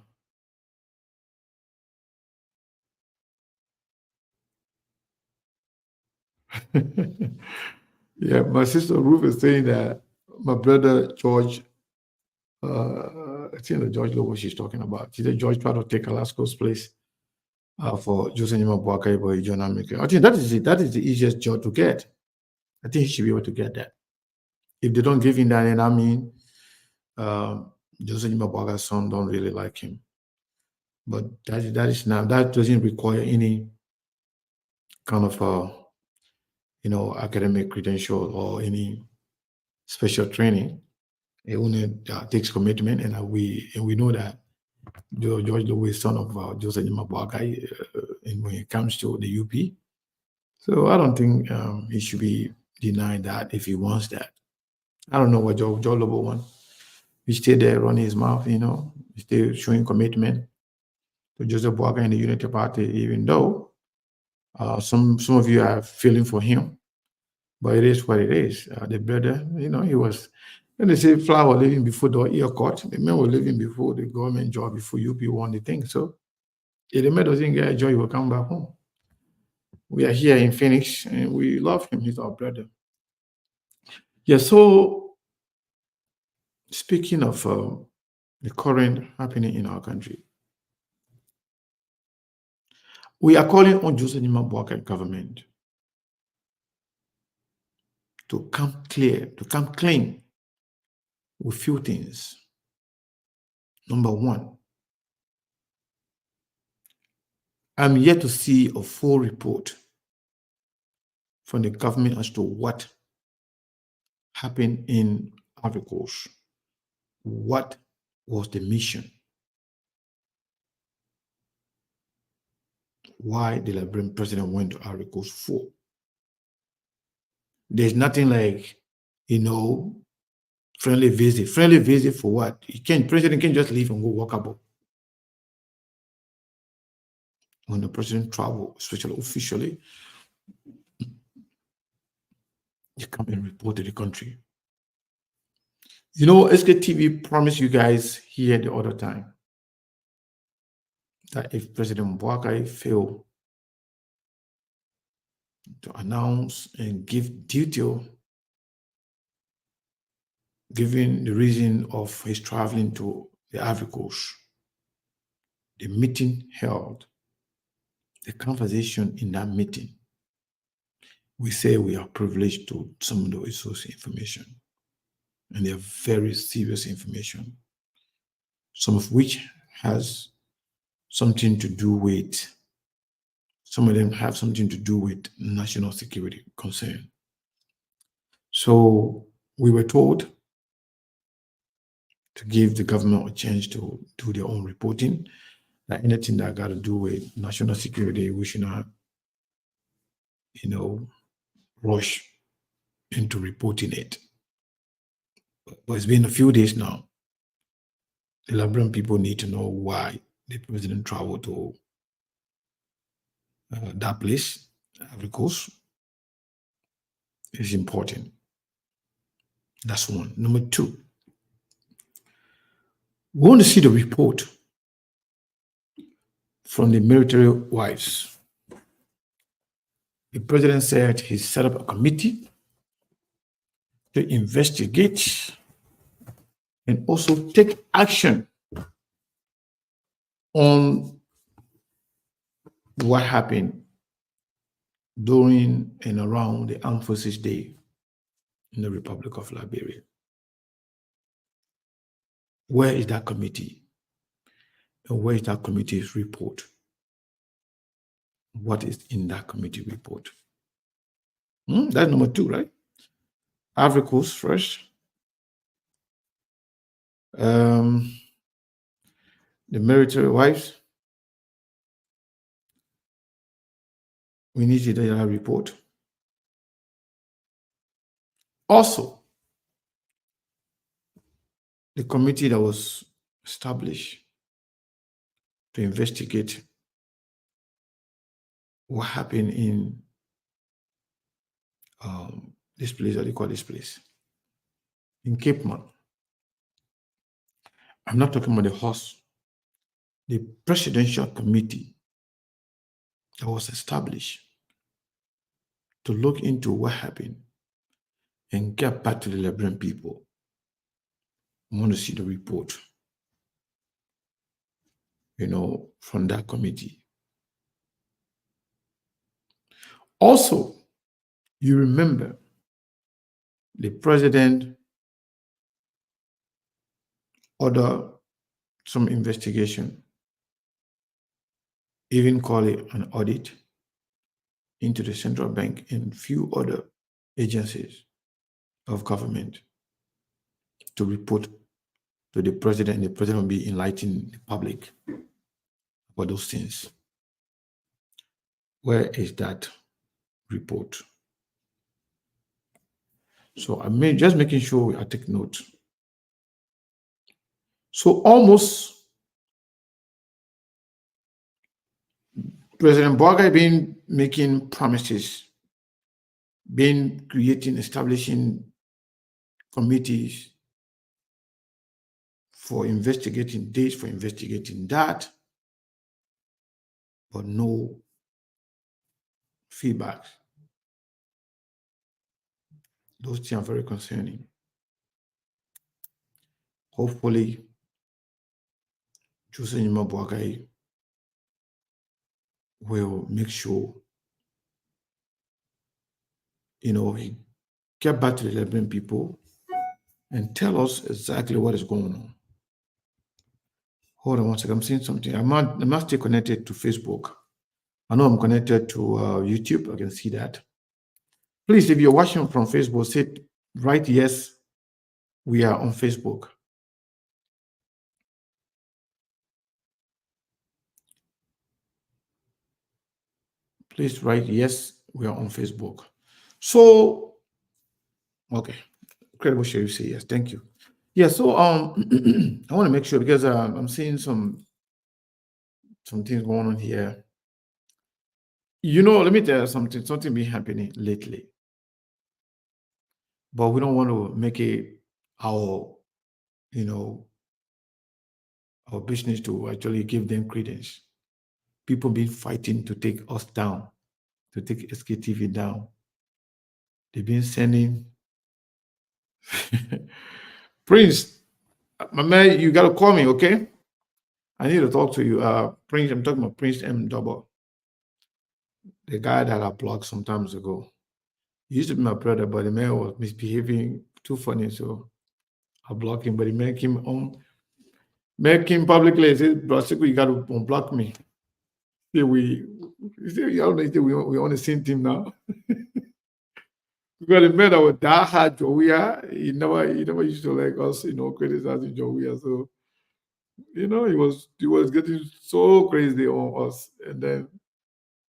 yeah, my sister Ruth is saying that my brother George, I think that George knows what she's talking about. She said George tried to take Alaska's place for Jose Boakai by John America. I think that is it. That is the easiest job to get. I think he should be able to get that. If they don't give him that, then I mean, Jose Boakai's son don't really like him. But that is now that doesn't require any kind of academic credential or any special training. It only takes commitment, and we know that George Lewis, son of Joseph Mabuagai, and when it comes to the UP. So I don't think he should be denied that if he wants that. I don't know what Joe Lobo wants. He stayed there running his mouth, he still showing commitment to Joseph Boakai and the Unity Party, even though some of you are feeling for him. But it is what it is. The brother, he was, when they say flower living before the ear cut, the man was living before the government job, before UP won the thing. So if the man doesn't get a job, he will come back home. We are here in Phoenix and we love him. He's our brother. Yeah, so speaking of the current happening in our country, we are calling on Joseph Boakai government to come clean with few things. Number one, I'm yet to see a full report from the government as to what happened in Ivory Coast. What was the mission? Why the Liberian president went to Ivory Coast for? There's nothing like, friendly visit. Friendly visit for what? President can't just leave and go walk about. When the president travel, especially officially, you come and report to the country. SKTV promised you guys here the other time that if President Boakai failed to announce and give detail, giving the reason of his traveling to the Ivory Coast, the meeting held, the conversation in that meeting, we say we are privileged to some of those source information. And they are very serious information, some of which has something to do with, some of them have something to do with national security concern. So we were told to give the government a chance to do their own reporting, that anything that got to do with national security, we should not, rush into reporting it. But it's been a few days now. The Liberian people need to know why the president traveled to that place, Ivory Coast. It's important. That's one. Number two, we want to see the report from the military wives. The president said he set up a committee to investigate and also take action on what happened during and around the Armed Forces Day in the Republic of Liberia. Where is that committee? And where is that committee's report? What is in that committee report? That's number two, right? Ivory Coast first. The military wives. We need to do that report. Also, the committee that was established to investigate what happened in this place, what do you call this place? In Cape Man. I'm not talking about the horse the presidential committee that was established to look into what happened and get back to the Liberian people. I want to see the report, from that committee. Also, you remember the president ordered some investigation, even call it an audit, into the central bank and few other agencies of government to report to the president, and the president will be enlightening the public about those things. Where is that report? So just making sure I take note. So almost President Boakai been making promises, establishing committees for investigating this, for investigating that, but no feedback. Those things are very concerning. Hopefully, Jose Boakai will make sure, he get back to the Liberian people and tell us exactly what is going on. Hold on one second. I'm seeing something. I'm not still connected to Facebook. I know I'm connected to YouTube. I can see that. Please, if you're watching from Facebook, write yes, we are on Facebook. Please write yes, we are on Facebook. So, okay. Incredible share, you say yes. Thank you. Yeah, so I want to make sure, because I'm seeing some things going on here. Let me tell you something been happening lately. But we don't want to make it our business to actually give them credence. People been fighting to take us down, to take SKTV down. They've been sending Prince, my man, you gotta call me, okay? I need to talk to you. Prince, I'm talking about Prince M Double, the guy that I blocked some times ago. He used to be my brother, but the man was misbehaving, too funny, so I blocked him. But he make him publicly and said, "Bro, you gotta unblock me." Yeah, we on the same team now. Because the man that was that hard Jowia, he never used to like us, criticizing Jowia. So, he was getting so crazy on us. And then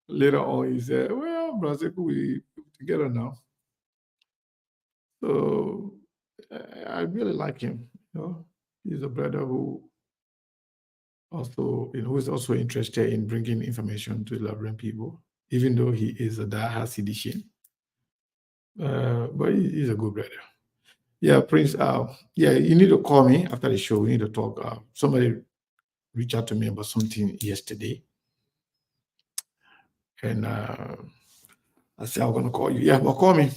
later on he said, "Well, Braziku, we together now." So I really like him. He's a brother who also, who is also interested in bringing information to the Liberian people, even though he is a diehard Sidishin. But he's a good brother. Yeah, Prince. Yeah, you need to call me after the show. We need to talk. Somebody reached out to me about something yesterday, and I said I'm gonna call you. Yeah, but call me.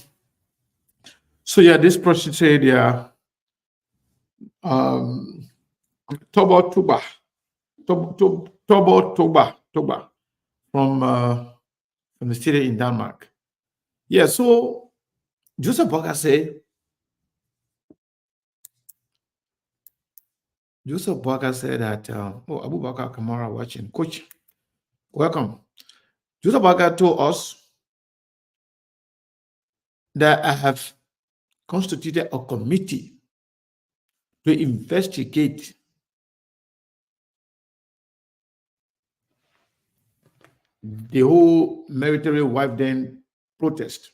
So yeah, this person said, yeah, Toba from the city in Denmark. Yeah, so Joseph Boakai said. That, Abu Bakar Kamara watching. Coach, welcome. Joseph Boakai told us that I have constituted a committee to investigate the whole military wife then protest,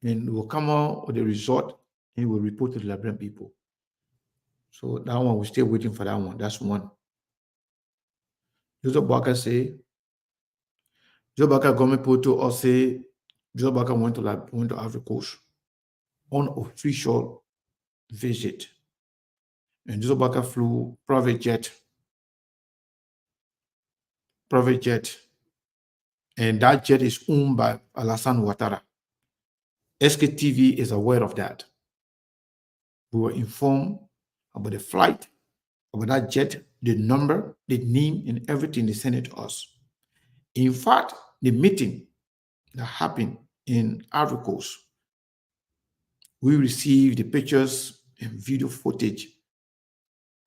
and will come out with the result and will report to the Liberian people. So that one, we're still waiting for that one. That's one. Joseph Boakai say, Joseph Boakai government put to us say, Joseph Boakai went to Ivory Coast on official visit. And Joseph Boakai flew private jet private jet, and that jet is owned by Alassane Ouattara. SKTV is aware of that. We were informed about the flight, about that jet, the number, the name, and everything they sent it to us. In fact, the meeting that happened in Ivory Coast, we received the pictures and video footage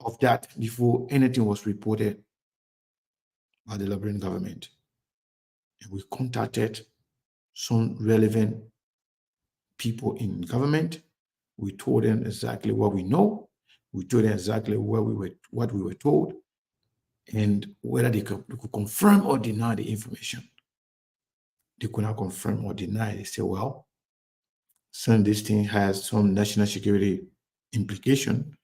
of that before anything was reported by the Liberian government. And we contacted some relevant people in government. We told them exactly what we know. We told them exactly what we were told, and whether they could confirm or deny the information. They could not confirm or deny. They said, well, since this thing has some national security implication,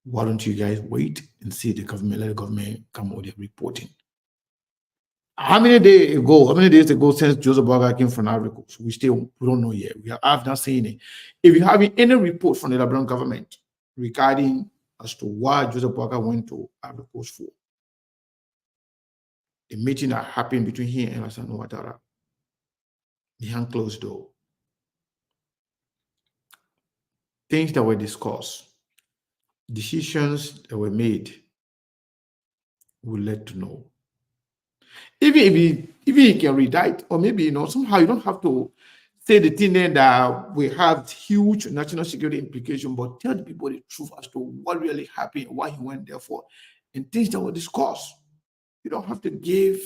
why don't you guys wait and see the government, let the government come with their reporting? How many days ago since Joseph Boakai came from Ivory Coast? We don't know yet. I've not seen it. If you have any report from the Liberian government regarding as to why Joseph Boakai went to Ivory Coast for, the meeting that happened between him and Alassane Ouattara behind closed door, things that were discussed, decisions that were made, we'll let to know. Even if he can redact, or maybe somehow you don't have to say the thing then that we have huge national security implication, but tell the people the truth as to what really happened, why he went there for, and things that were discussed. You don't have to give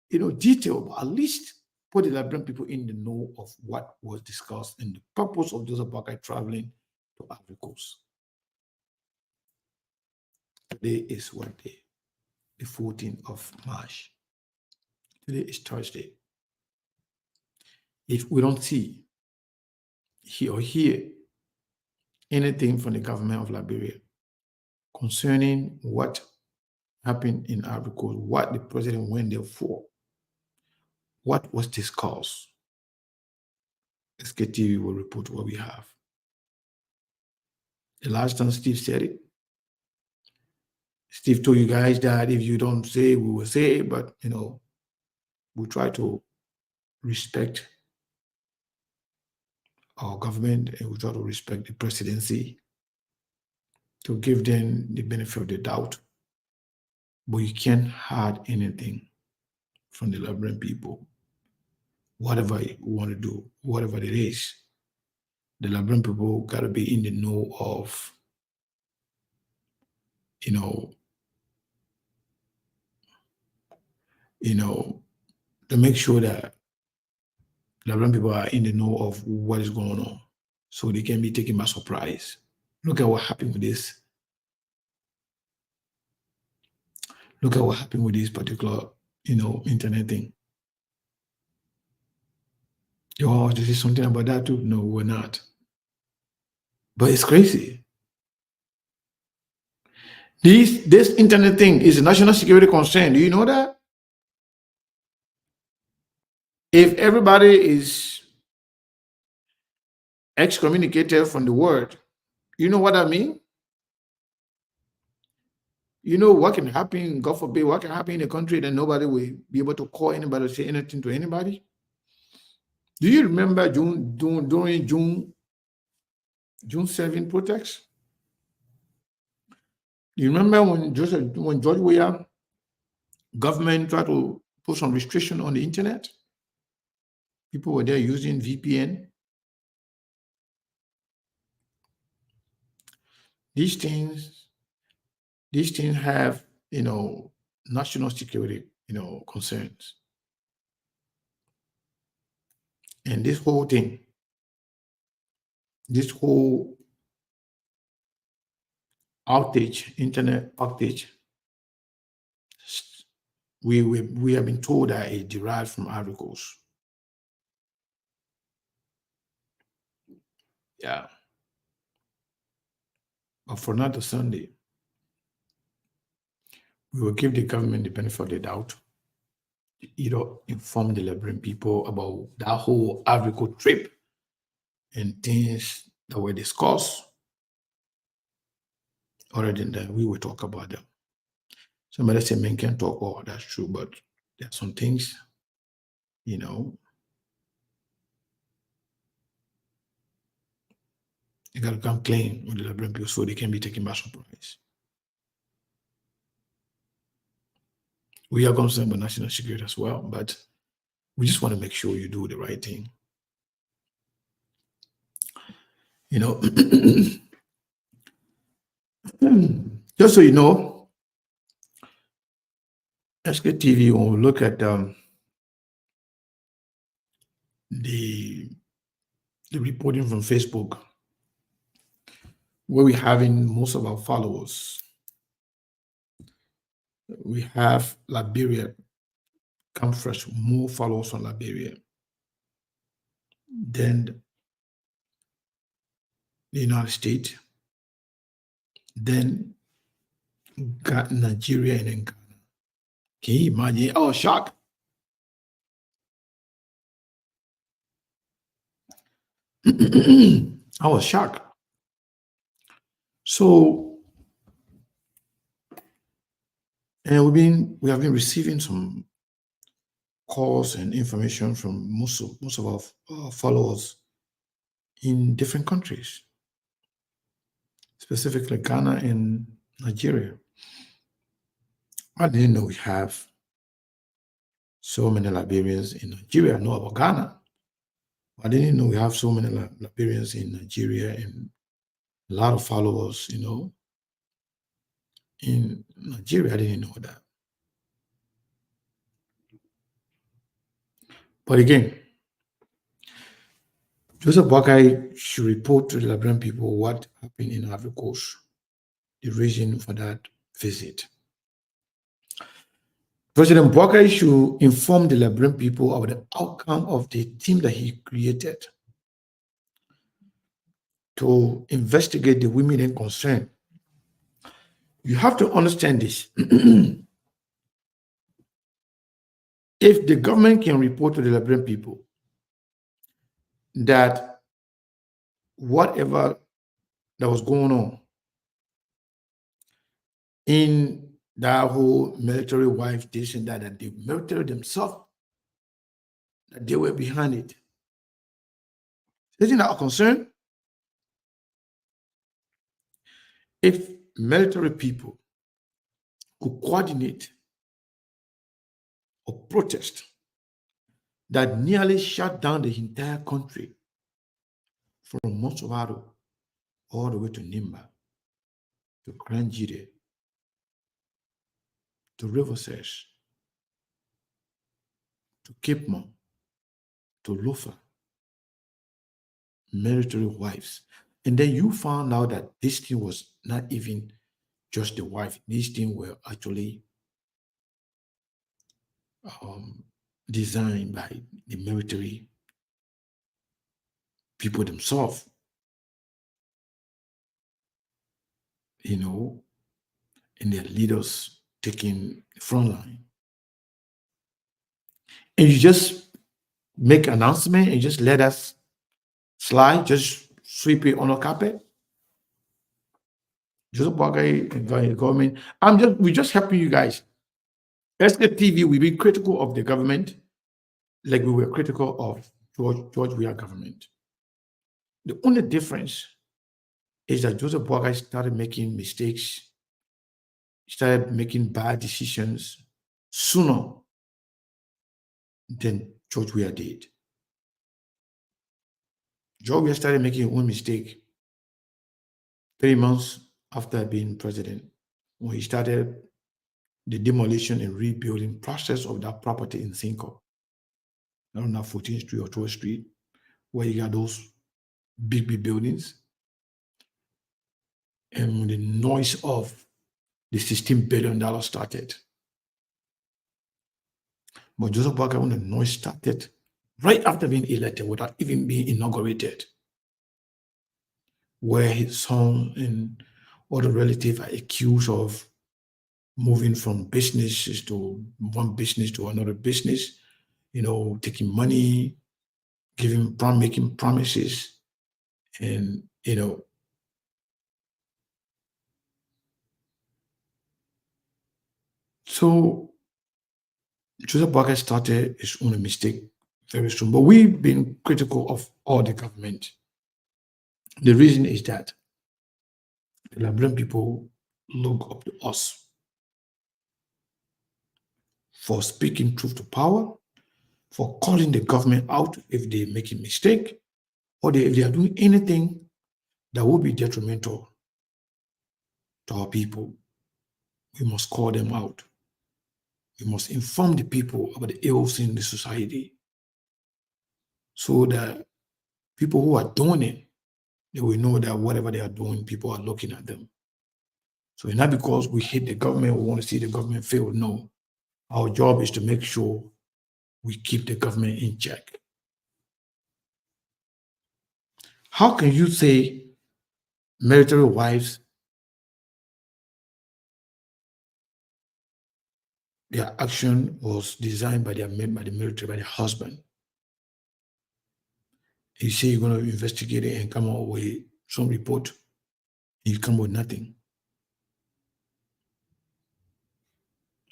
detail, but at least put the Liberian people in the know of what was discussed and the purpose of Joseph Boakai traveling to Ivory Coast. Today is what day? The 14th of March. Today is Thursday. If we don't see or hear anything from the government of Liberia concerning what happened in Ivory Coast, what the president went there for, what was discussed, SKTV will report what we have. The last time Steve said it, Steve told you guys that if you don't say, we will say, but we try to respect our government and we try to respect the presidency to give them the benefit of the doubt. But you can't hide anything from the Liberian people. Whatever you want to do, whatever it is, the Liberian people got to be in the know of, to make sure that Liberian people are in the know of what is going on, so they can be taken by surprise. Look at what happened with this. Look at what happened with this particular, internet thing. Oh, this is something about that too. No, we're not. But it's crazy. This internet thing is a national security concern. Do you know that? If everybody is excommunicated from the world, you know what I mean? You know what can happen, God forbid, what can happen in a country that nobody will be able to call anybody or say anything to anybody? Do you remember during June 7 protests? You remember when George Weah government tried to put some restriction on the internet? People were there using VPN. These things have, national security, concerns. And this whole thing, this whole outage, internet outage, we have been told that it derived from Ivory Coast. Yeah. But for another Sunday, we will give the government the benefit of the doubt, inform the Liberian people about that whole Ivory Coast trip and things that were discussed. Other than that, we will talk about them. Somebody say men can talk. Oh, that's true, but there are some things, you know, you gotta come clean with the Liberian people so they can be taken by surprise. We are concerned with national security as well, but we just want to make sure you do the right thing. You know, just so you know, SKTV, when we look at the reporting from Facebook, where we're having most of our followers, we have Liberia come first, more followers on Liberia than the United States, then got Nigeria, and then Ghana. Can you imagine? I was shocked. I was shocked. So, and we have been receiving some calls and information from most of our followers in different countries, specifically Ghana and Nigeria. I didn't know we have so many Liberians in Nigeria. I know about Ghana. I didn't know we have so many Liberians in Nigeria and a lot of followers, you know. In Nigeria, I didn't know that. But again, Joseph Boakai should report to the Liberian people what happened in Ivory Coast, the reason for that visit. President Boakai should inform the Liberian people of the outcome of the team that he created to investigate the women in concern. You have to understand this. If the government can report to the Liberian people that whatever that was going on in that whole military wife station, that the military themselves, that they were behind it, isn't that a concern? If military people could coordinate a protest that nearly shut down the entire country from Monsovado all the way to Nimba, to Grand Jide, to Riverside, to Cape Mount, to Lofa, military wives. And then you found out that this thing was not even just the wife. These things were actually designed by the military people themselves. You know, and their leaders taking the front line. And you just make an announcement and just let us slide, just sweep it on a carpet. Joseph Boakai and the government. We're just helping you guys. SKTV will be critical of the government, like we were critical of George Weah government. The only difference is that Joseph Boakai started making mistakes, started making bad decisions sooner than George Weah did. George Weah started making his own mistake 3 months after being president, when he started the demolition and rebuilding process of that property in Cinco, around 14th Street or 12th Street, where you got those big buildings. And when the noise of the $16 billion started. But Joseph Boakai, when the noise started, right after being elected, without even being inaugurated, where his son and other relatives are accused of moving from businesses to one business to another business, you know, taking money, making promises, and, you know, So Joseph Boakai started his own mistake very soon, but we've been critical of all the government. The reason is that the Liberian people look up to us for speaking truth to power, for calling the government out if they make a mistake, or if they are doing anything that will be detrimental to our people. We must call them out. We must inform the people about the ills in the society so that people who are doing it, they will know that whatever they are doing, people are looking at them. So it's not because we hate the government, we want to see the government fail. No. Our job is to make sure we keep the government in check. How can you say military wives, their action was designed by the military, by the husband? You say you're going to investigate it and come out with some report, and you come with nothing.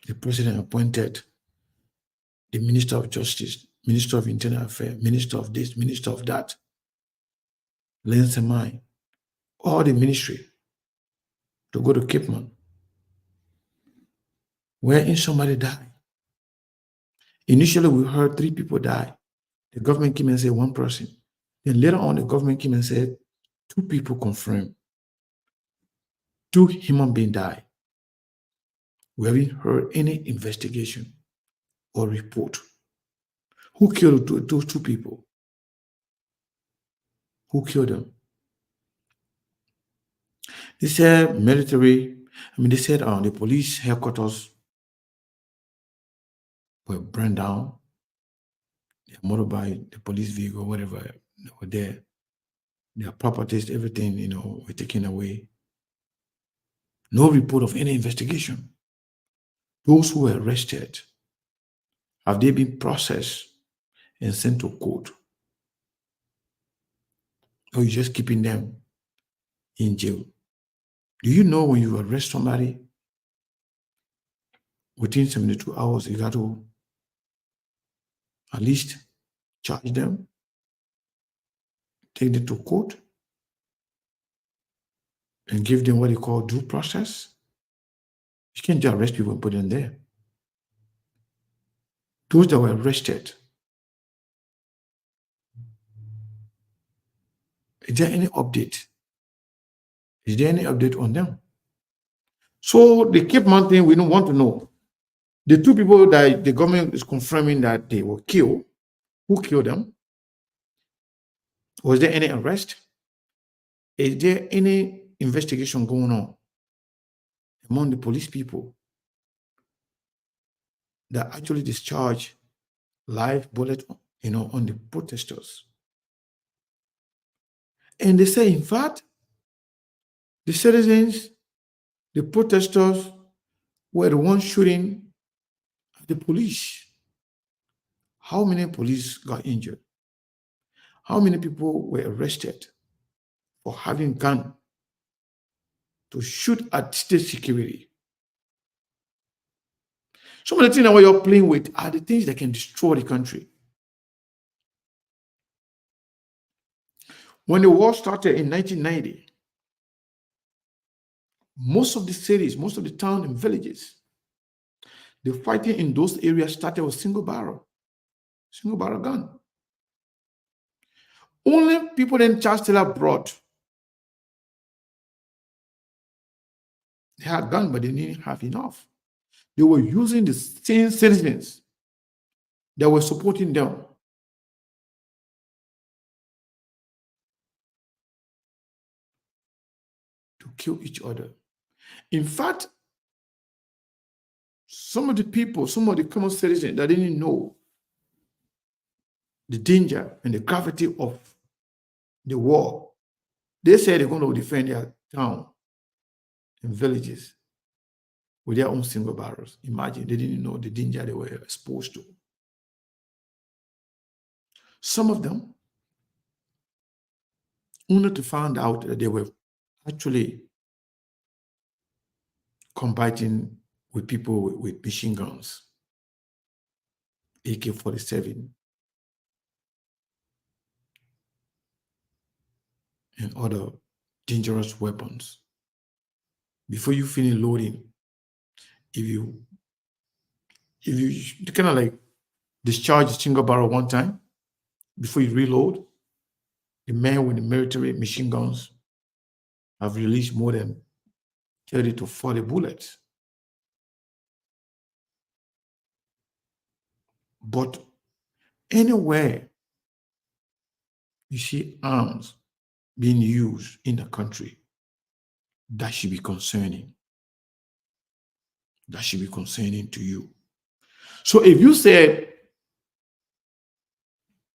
The president appointed the Minister of Justice, Minister of Internal Affairs, Minister of this, Minister of that, Lance and mine, all the ministry to go to Cape Town, wherein somebody died. Initially, we heard 3 people die. The government came and said 1 person. Then later on, the government came and said 2 people confirmed. 2 human beings died. We haven't heard any investigation or report. Who killed those 2 people? Who killed them? They said military, they said the police headquarters were burned down. Their motorbike, the police vehicle, whatever, they were there. Their properties, everything, were taken away. No report of any investigation. Those who were arrested, have they been processed and sent to court? Or you just keeping them in jail? Do you know when you arrest somebody, within 72 hours, you got to at least charge them, take them to court, and give them what you call due process? You can't just arrest people and put them there. Those that were arrested, is there any update? Is there any update on them? So the Cape Mountain, we don't want to know. The 2 people that the government is confirming that they were killed, who killed them? Was there any arrest? Is there any investigation going on among the police people that actually discharge live bullet, on the protesters? And they say, in fact, the citizens, the protesters, were the ones shooting at the police. How many police got injured? How many people were arrested for having gun to shoot at state security? Some of the things that you're playing with are the things that can destroy the country. When the war started in 1990, most of the cities, most of the towns and villages, the fighting in those areas started with single barrel gun. Only people in Charles Taylor brought, they had gun, but they didn't have enough. They were using the same citizens that were supporting them to kill each other. In fact, some of the people, some of the common citizens that didn't know the danger and the gravity of the war, they said they're going to defend their town and villages with their own single barrels. Imagine, they didn't know the danger they were exposed to. Some of them, only to find out that they were actually combating with people with machine guns, AK-47, and other dangerous weapons. Before you finish loading, if you kind of like discharge a single barrel one time before you reload, the men with the military machine guns have released more than 30 to 40 bullets. But anywhere you see arms being used in the country, that should be concerning. That should be concerning to you. So if you said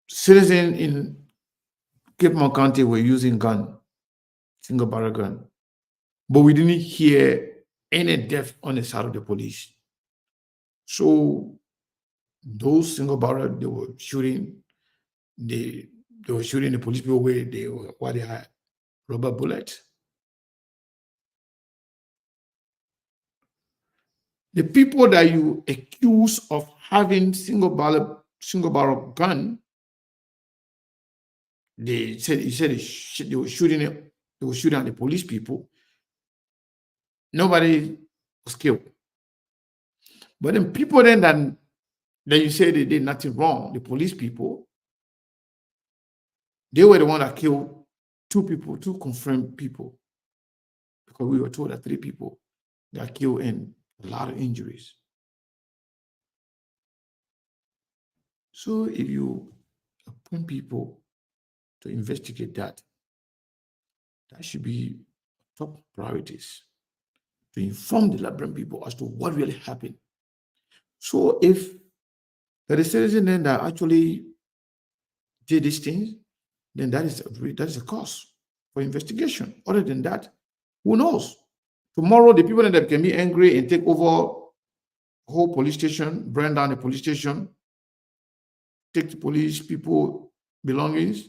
citizens in Cape Mau County were using gun, single barrel gun, but we didn't hear any death on the side of the police. So those single barrel, they were shooting the police people where they had rubber bullets. The people that you accuse of having single barrel gun, they said they were shooting at the police people. Nobody was killed. But then people then that you say they did nothing wrong, the police people, they were the one that killed two confirmed people. Because we were told that 3 people got killed and a lot of injuries. So if you appoint people to investigate that should be top priorities, to inform the Liberian people as to what really happened. So if there is citizen then that actually did these things, then that is a cause for investigation. Other than that, who knows? Tomorrow, the people that can be angry and take over the whole police station, burn down the police station, take the police people belongings,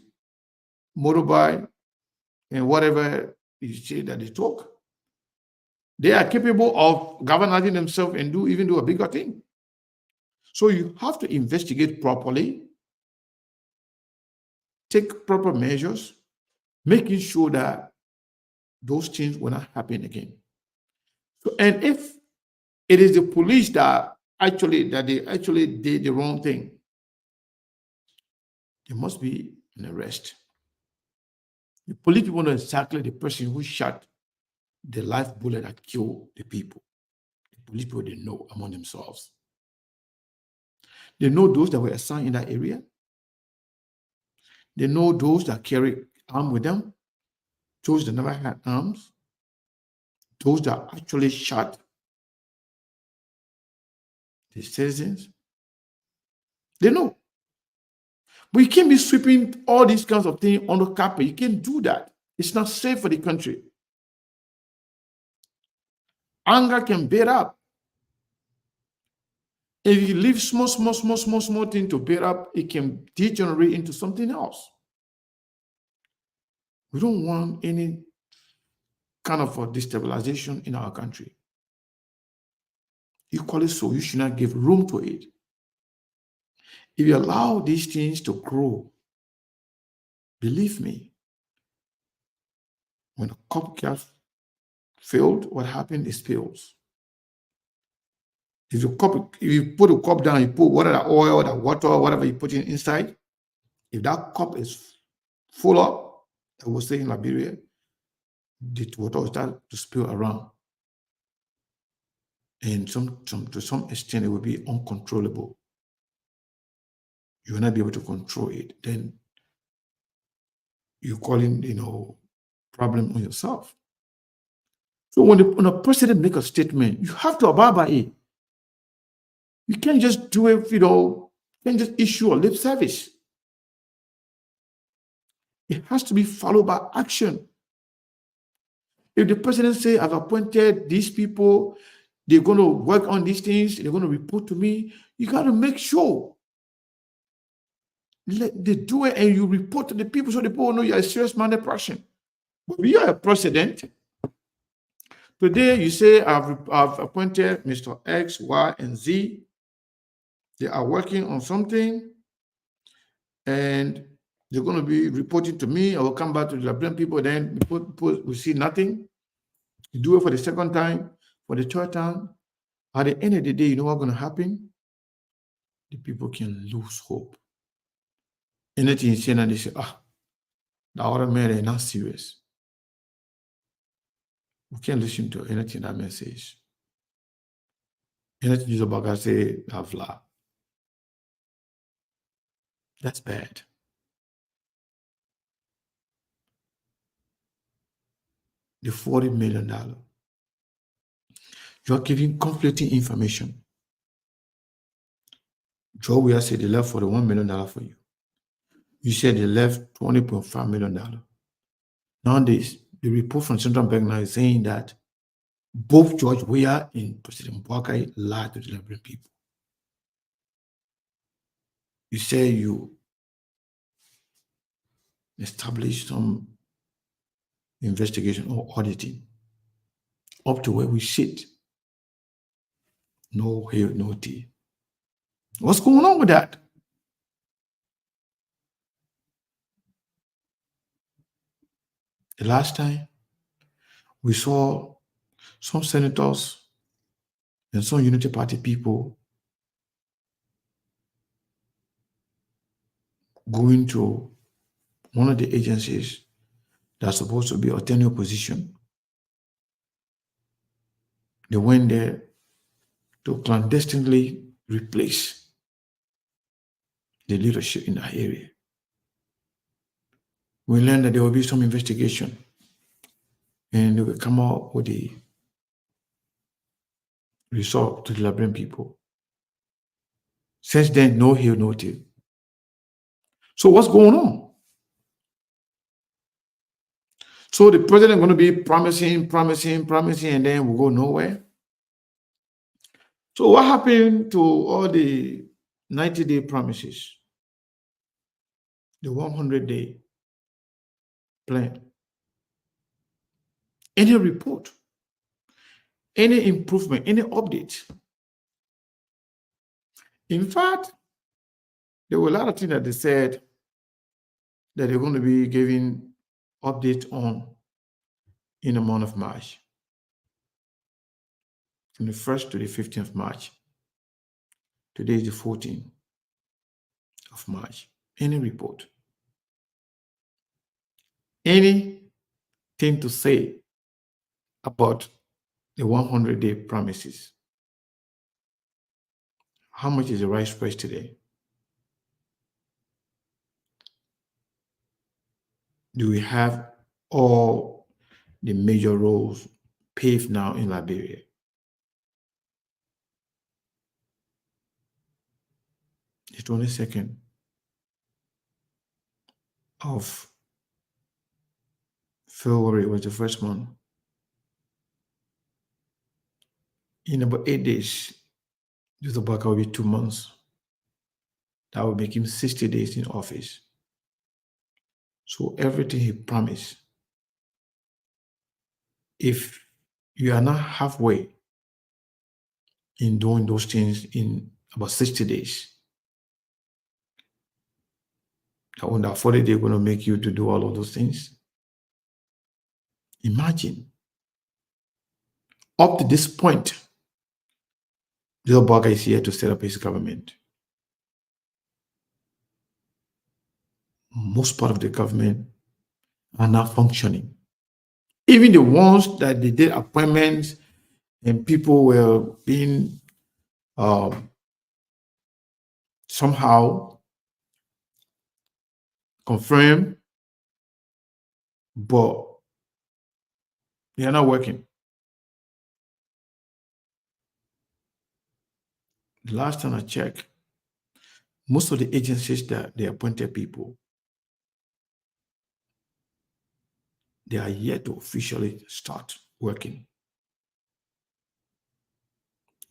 motorbike, and whatever you say that they talk. They are capable of governing themselves and even do a bigger thing. So you have to investigate properly, take proper measures, making sure that those things will not happen again. So, and if it is the police that they actually did the wrong thing, there must be an arrest. The police people know exactly the person who shot the live bullet that killed the people. The police people, they know among themselves. They know those that were assigned in that area. They know those that carry arms with them, those that never had arms, those that actually shot the citizens. They know. But you can't be sweeping all these kinds of things on the carpet. You can't do that. It's not safe for the country. Anger can build up. If you leave small thing to build up, it can degenerate into something else. We don't want any kind of a destabilization in our country. Equally so, you should not give room to it. If you allow these things to grow, believe me, when a copycat failed, what happened is spills. If you put a cup down, you put whatever oil, the water, whatever you put inside, if that cup is full up, I was saying in Liberia, the water will start to spill around. And to some extent, it will be uncontrollable. You will not be able to control it. Then you're calling, problem on yourself. So when a president makes a statement, you have to abide by it. You can't just do it, you can't just issue a lip service. It has to be followed by action. If the president says, I've appointed these people, they're going to work on these things, they're going to report to me, you got to make sure they do it and you report to the people so the people know you're a serious-minded person. But if you're a president, Today, you say I've appointed Mr. X, Y, and Z. They are working on something, and they're going to be reporting to me. I will come back to the Liberian people. Then we see nothing. You do it for the second time, for the third time. At the end of the day, you know what's going to happen? The people can lose hope. Anything you say, and they say, the other man is not serious. We can't listen to anything that man says. Anything you about say, have laughed. That's bad. The $40 million. You are giving conflicting information. Joe Weah said they left $41 million for you. You said they left $20.5 million. Nowadays, the report from Central Bank now is saying that both George Weah and President Boakai lied to the Liberian people. You say you established some investigation or auditing up to where we sit. No hail, no tea. What's going on with that? The last time we saw some senators and some Unity Party people going to one of the agencies that's supposed to be a tenure position. They went there to clandestinely replace the leadership in that area. We learned that there will be some investigation and they will come out with a result to the Liberian people. Since then, no hail, no tail. So what's going on? So the president is going to be promising, and then we'll go nowhere. So what happened to all the 90-day promises? The 100-day plan? Any report? Any improvement? Any update? In fact, there were a lot of things that they said that they're going to be giving update on in the month of March, from the 1st to the 15th of March. Today is the 14th of March. Any report? Anything to say about the 100-day promises? How much is the rice price today? Do we have all the major roads paved now in Liberia? The 22nd of February was the first month. In about 8 days, Joseph Boakai will be 2 months. That will make him 60 days in office. So everything he promised, if you are not halfway in doing those things in about 60 days, that on that 40 days, going to make you to do all of those things. Imagine, up to this point, Joseph Boakai is here to set up his government. Most part of the government are not functioning. Even the ones that they did appointments and people were being somehow confirmed, but they are not working. The last time I checked, most of the agencies that they appointed people, they are yet to officially start working,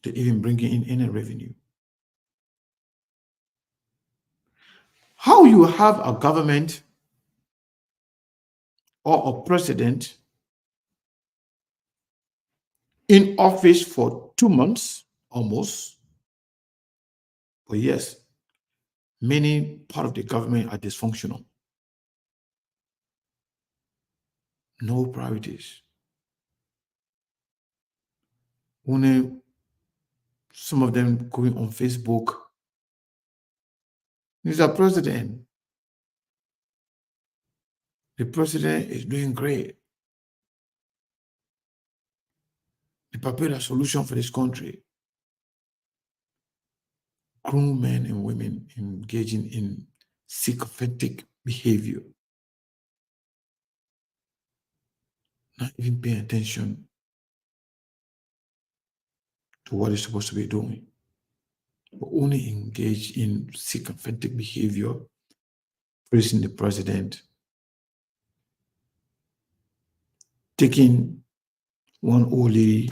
to even bring in any revenue. How you have a government or a president in office for 2 months almost. But yes, many part of the government are dysfunctional. No priorities. Only some of them going on Facebook. Mr. President, the president is doing great. He prepared a solution for this country. Grown men and women engaging in sycophantic behavior, not even paying attention to what he's supposed to be doing, but only engage in sycophantic behavior, praising the president, taking one old lady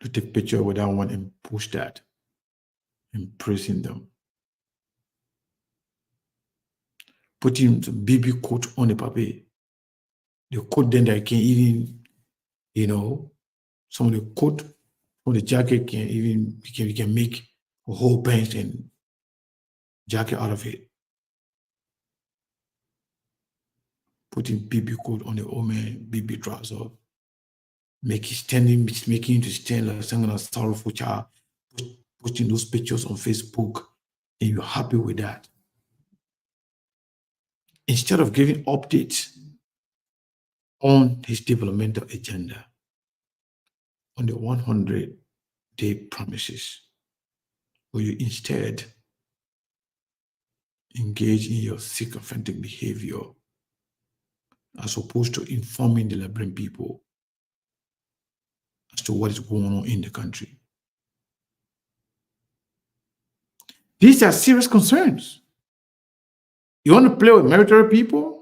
to take picture with that one and post that and praising them. Putting the baby coat on the puppy. The coat then that can even, some of the coat or the jacket can even, we can make a whole pants and jacket out of it. Putting baby coat on the old man, baby trouser, making him to stand like some kind of sorrowful child, posting those pictures on Facebook, and you're happy with that. Instead of giving updates on his developmental agenda, on the 100-day promises, where you instead engage in your sycophantic behavior as opposed to informing the Liberian people as to what is going on in the country. These are serious concerns. You want to play with military people?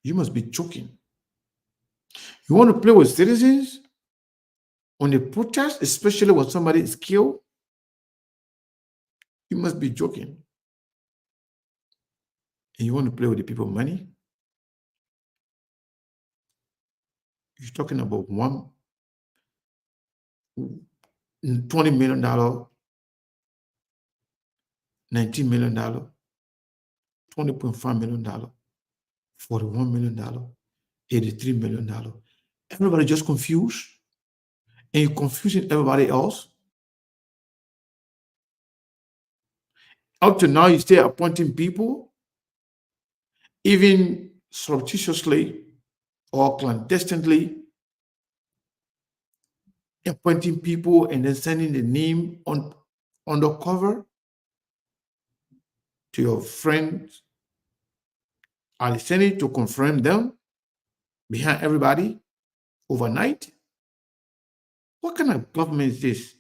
You must be joking. You want to play with citizens on the protest, especially when somebody is killed? You must be joking. And you want to play with the people's money? You're talking about $20 million, $19 million, $20.5 million, $41 million, $83 million. Everybody just confused, and you're confusing everybody else. Up to now, you stay appointing people, even surreptitiously or clandestinely appointing people and then sending the name on the cover to your friends at the Senate to confirm them behind everybody overnight. What kind of government is this?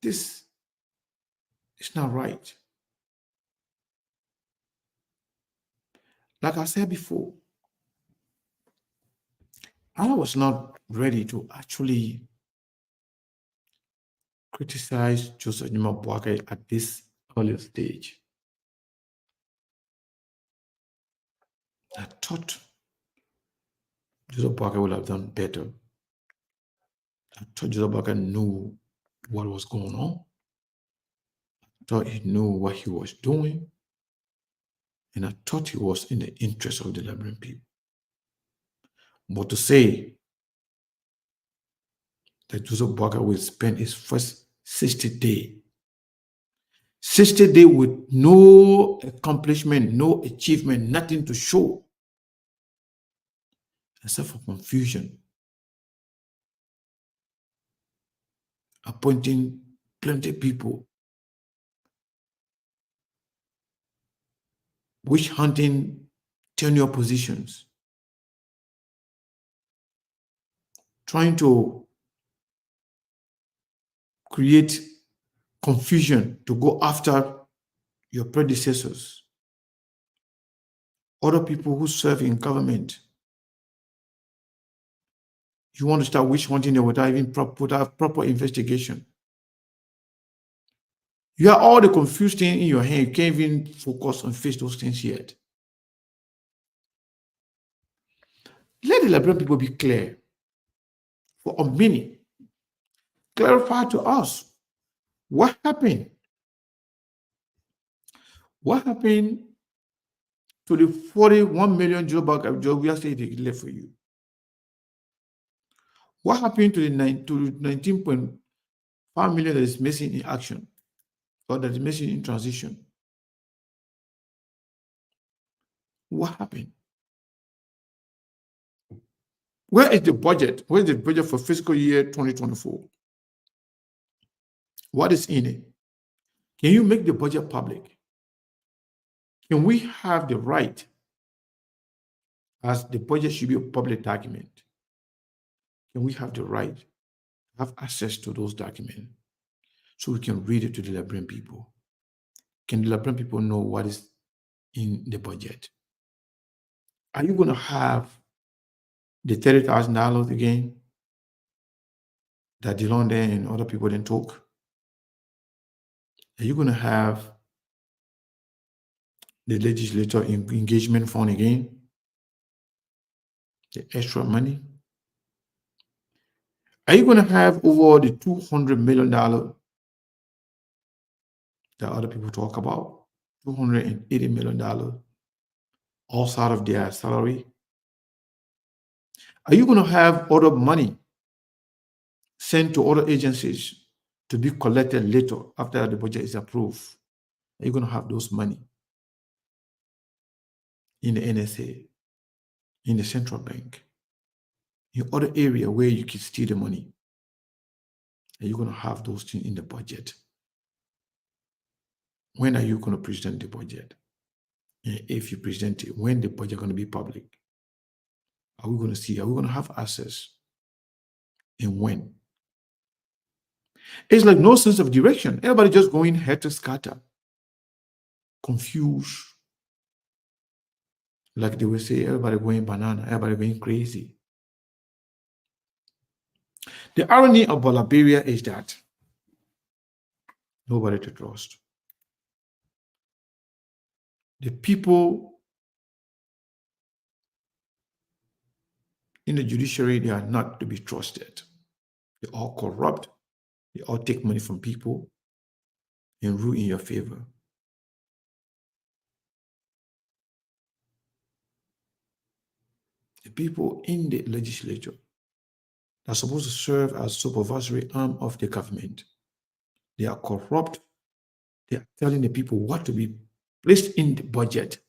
This is not right. Like I said before, I was not ready to actually criticize Joseph Nima Boakye at this earlier stage. I thought Joseph Boakye would have done better. I thought Joseph Boakye knew what was going on. I thought he knew what he was doing. And I thought he was in the interest of the Liberian people. But to say that Joseph Boakye will spend his first 60 days with no accomplishment, no achievement, nothing to show, except for confusion, appointing plenty of people, witch hunting tenure positions, trying to create confusion to go after your predecessors, other people who serve in government. You want to start witch hunting them without even proper investigation. You have all the confused things in your hand. You can't even focus on face those things yet. Let the Liberian people be clear for a minute. Clarify to us what happened. What happened to the 41 million job we are saying they left for you? What happened to the 19.5 million that is missing in action or that is missing in transition? What happened? Where is the budget? Where is the budget for fiscal year 2024? What is in it? Can you make the budget public? Can we have the right, as the budget should be a public document, can we have the right to have access to those documents so we can read it to the Liberian people? Can the Liberian people know what is in the budget? Are you going to have the $30,000 again that Delonde and other people didn't talk? Are you going to have the legislature engagement fund again? The extra money? Are you going to have over the $200 million that other people talk about? $280 million outside of their salary? Are you going to have other money sent to other agencies to be collected later after the budget is approved? Are you going to have those money in the NSA, in the central bank, in other area where you can steal the money? Are you going to have those things in the budget? When are you going to present the budget? And if you present it, when the budget going to be public? Are we going to see? Are we going to have access? And when? It's like no sense of direction. Everybody just going head to scatter, confused. Like they will say, everybody going banana, everybody going crazy. The irony of Liberia is that nobody to trust. The people in the judiciary, they are not to be trusted. They all corrupt. They all take money from people and rule in your favor. The people in the legislature are supposed to serve as supervisory arm of the government. They are corrupt. They are telling the people what to be placed in the budget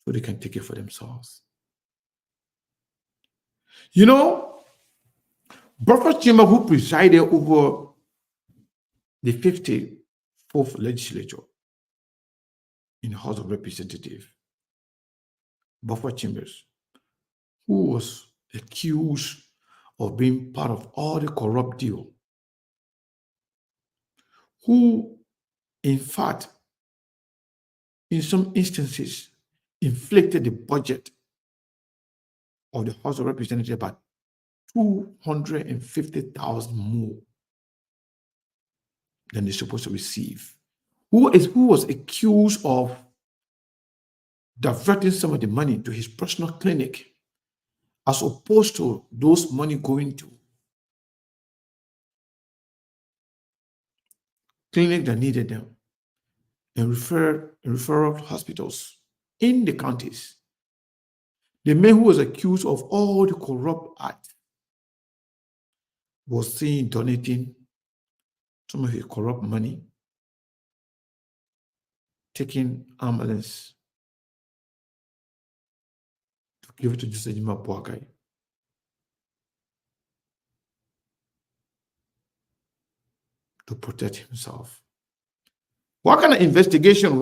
so they can take it for themselves. You know, Buffer Chamber, who presided over the 54th legislature in the House of Representatives, Buffer Chambers, who was accused of being part of all the corrupt deal, who, in fact, in some instances, inflated the budget of the House of Representatives by 250,000 more than they're supposed to receive. Who was accused of diverting some of the money to his personal clinic, as opposed to those money going to clinic that needed them and referral hospitals in the counties. The man who was accused of all the corrupt acts was seen donating some of his corrupt money, taking ambulance to give it to Jusejima Boakai. To protect himself. What kind of investigation,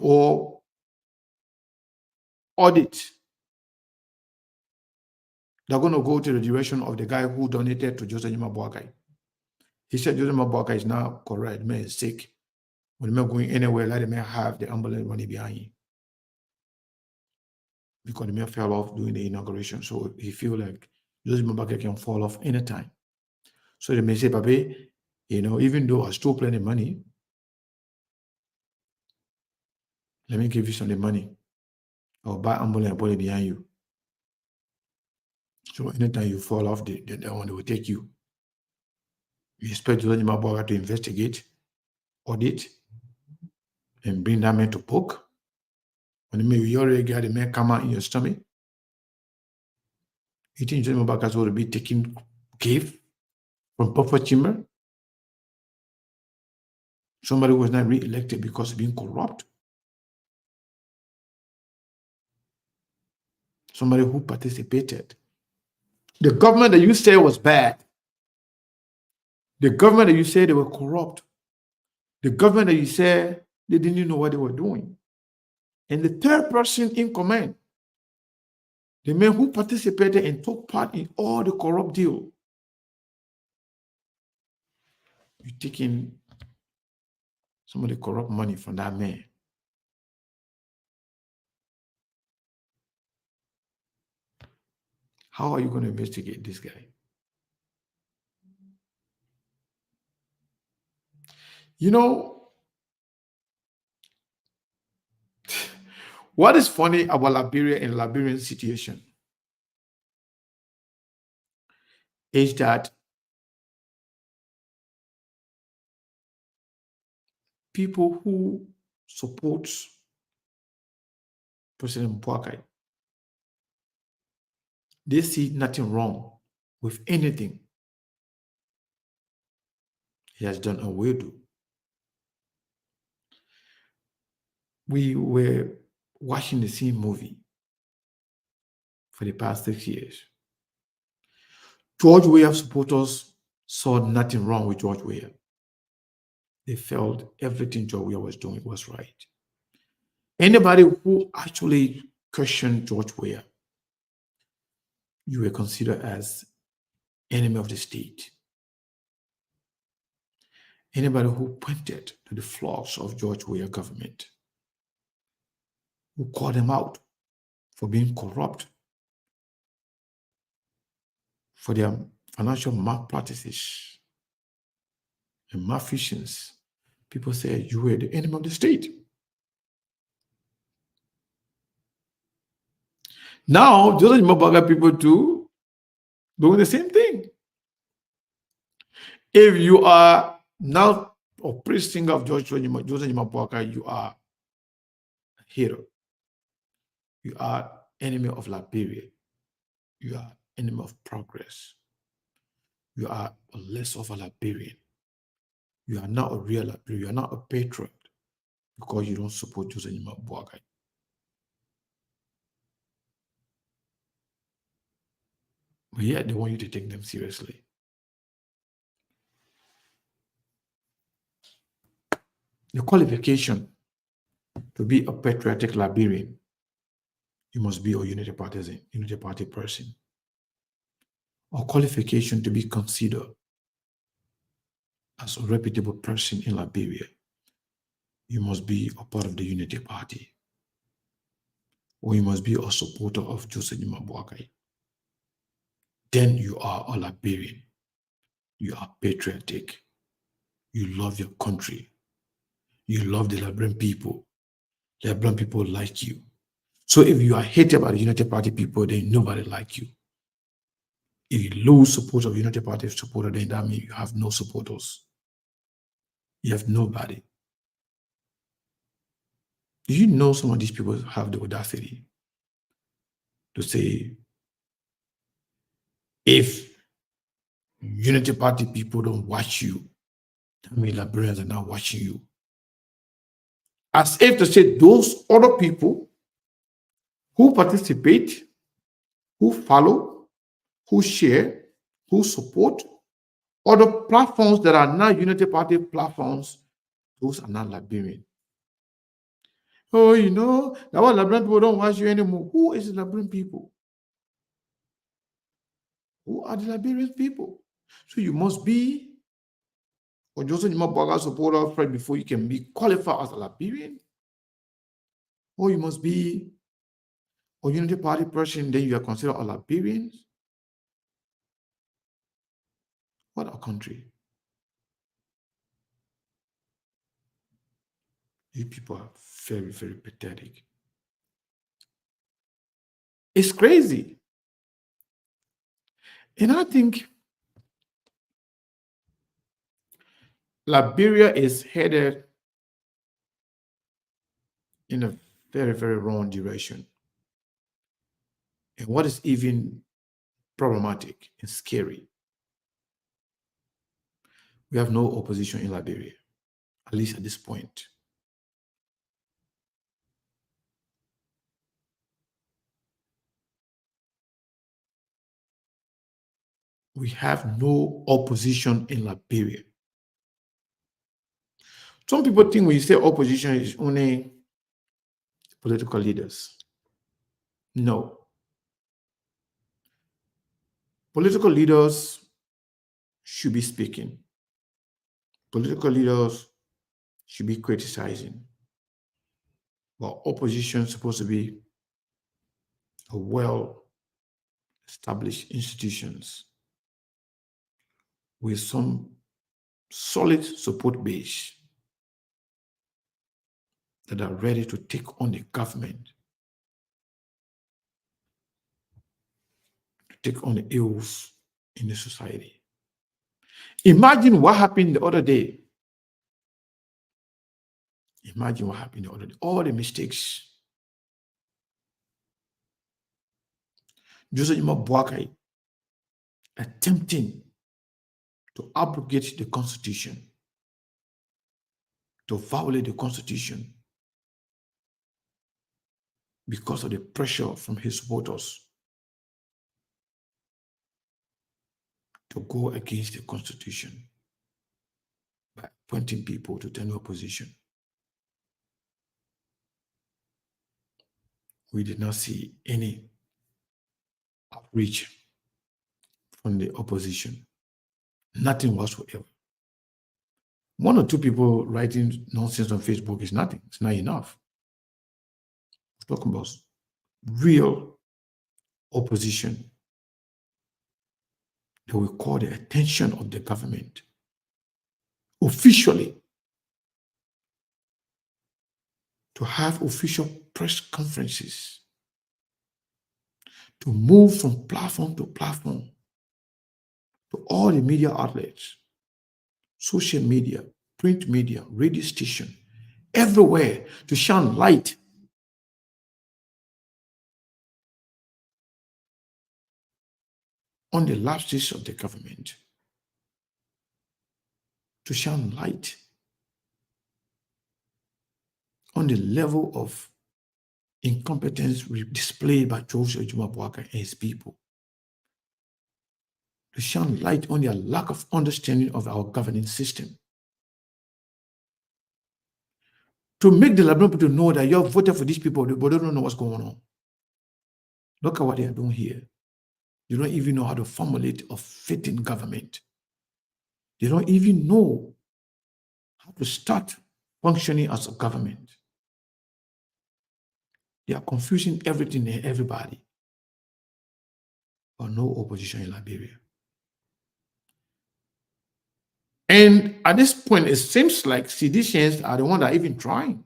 or audit they're going to go to the direction of the guy who donated to Joseph Boakai? He said Joseph Boakai is now correct, the man is sick. When the man going anywhere, let the man have the ambulance money behind him. Because the man fell off during the inauguration, so he feel like Joseph Boakai can fall off anytime. So they may say, Papi, even though I stole plenty money, let me give you some of the money. I'll buy ambulance and put it behind you. So anytime you fall off, that one, they will take you. You expect Joseph Njimabuaga to investigate, audit, and bring that man to book? When you already got the man come out in your stomach, you think Joseph Njimabuaga will be taking gift from Papa Chamber? Somebody who was not re-elected because of being corrupt? Somebody who participated. The government that you say was bad. The government that you say they were corrupt. The government that you say they didn't even know what they were doing. And the third person in command, the man who participated and took part in all the corrupt deal, you're taking some of the corrupt money from that man. How are you going to investigate this guy? What is funny about Liberia and Liberian situation is that people who support President Mboakai, they see nothing wrong with anything he has done or will do. We were watching the same movie for the past 6 years. George Weah supporters saw nothing wrong with George Weah. They felt everything George Weah was doing was right. Anybody who actually questioned George Weah, you were considered as enemy of the state. Anybody who pointed to the flaws of George Weah government, who called them out for being corrupt, for their financial malpractices and malfeasance, people said you were the enemy of the state. Now, Joseph Njimabuaga people too doing the same thing. If you are now a priest singer of Joseph Njimabuaga, you are a hero. You are enemy of Liberia. You are enemy of progress. You are less of a Liberian. You are not a real Liberian. You are not a patriot because you don't support Joseph Njimabuaga. But yet they want you to take them seriously. The qualification to be a patriotic Liberian, you must be a unity party person. Or qualification to be considered as a reputable person in Liberia, you must be a part of the Unity Party. Or you must be a supporter of Joseph Njimabuaga. Then you are a Liberian. You are patriotic. You love your country. You love the Liberian people. The Liberian people like you. So if you are hated by the Unity Party people, then nobody like you. If you lose support of Unity Party supporter, then that means you have no supporters. You have nobody. Do you know some of these people have the audacity to say, if Unity Party people don't watch you, that means Liberians are not watching you. As if to say those other people who participate, who follow, who share, who support other platforms that are not Unity Party platforms, those are not Liberian. Oh, that what Liberian people don't watch you anymore. Who is the Liberian people? Who are the Liberian people? So you must be a Joseph Njimabuaga supporter first before you can be qualified as a Liberian. Or you must be a Unity Party person, then you are considered a Liberian. What a country. You people are very, very pathetic. It's crazy. And I think Liberia is headed in a very, very wrong direction. And what is even problematic and scary, we have no opposition in Liberia, at least at this point. We have no opposition in Liberia. Some people think when you say opposition, it's only political leaders. No. Political leaders should be speaking. Political leaders should be criticizing. But opposition is supposed to be a well-established institutions with some solid support base that are ready to take on the government, to take on the ills in the society. Imagine what happened the other day. Imagine what happened the other day. All the mistakes. Joseph Boakai attempting to abrogate the Constitution, to violate the Constitution because of the pressure from his supporters to go against the Constitution by appointing people to tenure opposition. We did not see any outreach from the opposition. Nothing whatsoever. One or two people writing nonsense on Facebook is nothing. It's not enough. We're talking about real opposition that will call the attention of the government officially, to have official press conferences, to move from platform to platform, to all the media outlets, social media, print media, radio station, everywhere, to shine light on the lapses of the government, to shine light on the level of incompetence displayed by Joseph Boakai and his people, to shine light on their lack of understanding of our governing system, to make the Liberian people know that you have voted for these people, but they don't know what's going on. Look at what they are doing here. They don't even know how to formulate a fitting government. They don't even know how to start functioning as a government. They are confusing everything and everybody. But no opposition in Liberia. And at this point, it seems like seditionists are the ones that are even trying.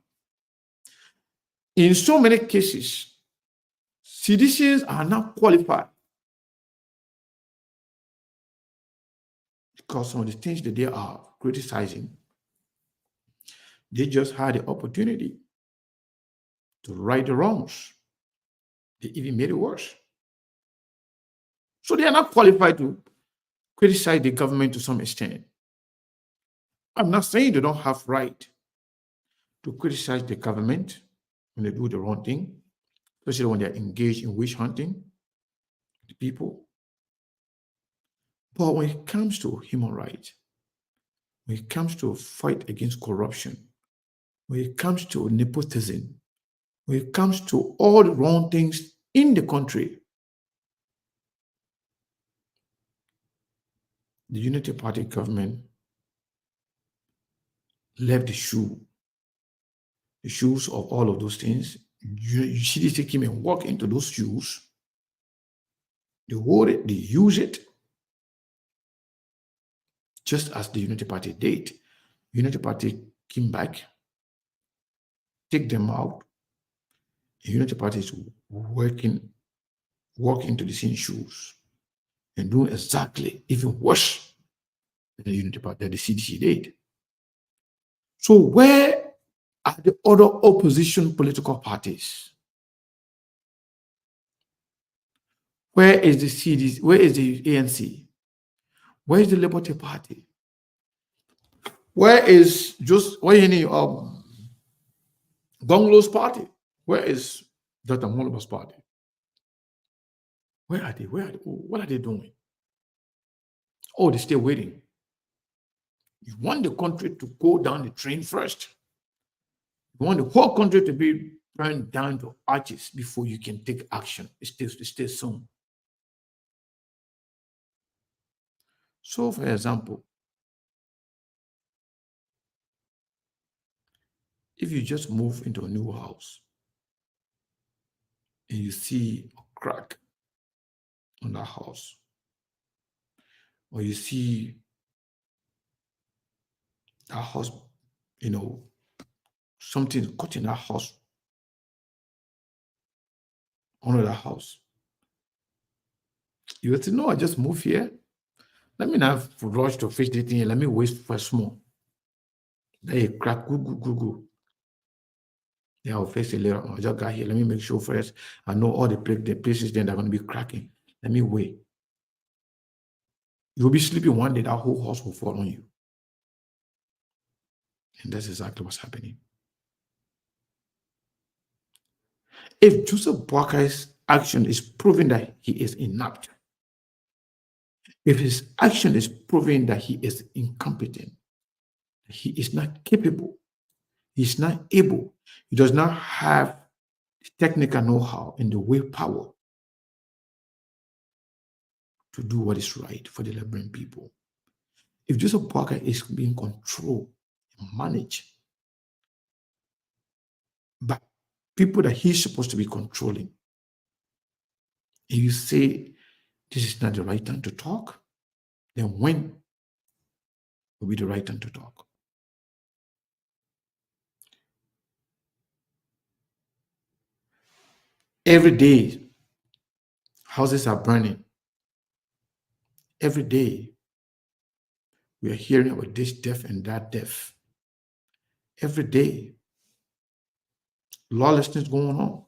In so many cases, seditionists are not qualified because some of the things that they are criticizing, they just had the opportunity to right the wrongs. They even made it worse. So they are not qualified to criticize the government to some extent. I'm not saying they don't have right to criticize the government when they do the wrong thing, especially when they're engaged in witch hunting the people. But when it comes to human rights, when it comes to fight against corruption, when it comes to nepotism, when it comes to all the wrong things in the country, the Unity Party government left the shoes of all of those things. You see, they take him and walk into those shoes. They hold it, they use it just as the Unity Party did. Unity Party came back, take them out. The Unity Party is walking into the same shoes and doing exactly even worse than the Unity Party that the CDC did. So where are the other opposition political parties? Where is the CDC? Where is the ANC? Where is the Liberty Party? Where is any Gonglo's party? Where is Dr. Moloba's party? Where are they? What are they doing? Oh, they're still waiting. You want the country to go down the train first. You want the whole country to be burned down to ashes before you can take action. It's still soon. So, for example, if you just move into a new house and you see a crack on that house, or you see that house, something caught in that house, under that house, you will say, no, I just moved here. Let me not rush to fix the thing. Let me wait for small. Then you crack, go. Then I'll fix it later on. I just got here. Let me make sure first. I know all the places then they're going to be cracking. Let me wait. You'll be sleeping one day, that whole house will fall on you. And that's exactly what's happening. If Joseph Boakai's action is proving that he is inept, if his action is proving that he is incompetent, he is not capable, he's not able, he does not have technical know-how and the willpower to do what is right for the Liberian people. If Joseph Boakai is being controlled and managed by people that he's supposed to be controlling, and you say this is not the right time to talk, then when will be the right time to talk? Every day, houses are burning. Every day, we are hearing about this death and that death. Every day, lawlessness going on.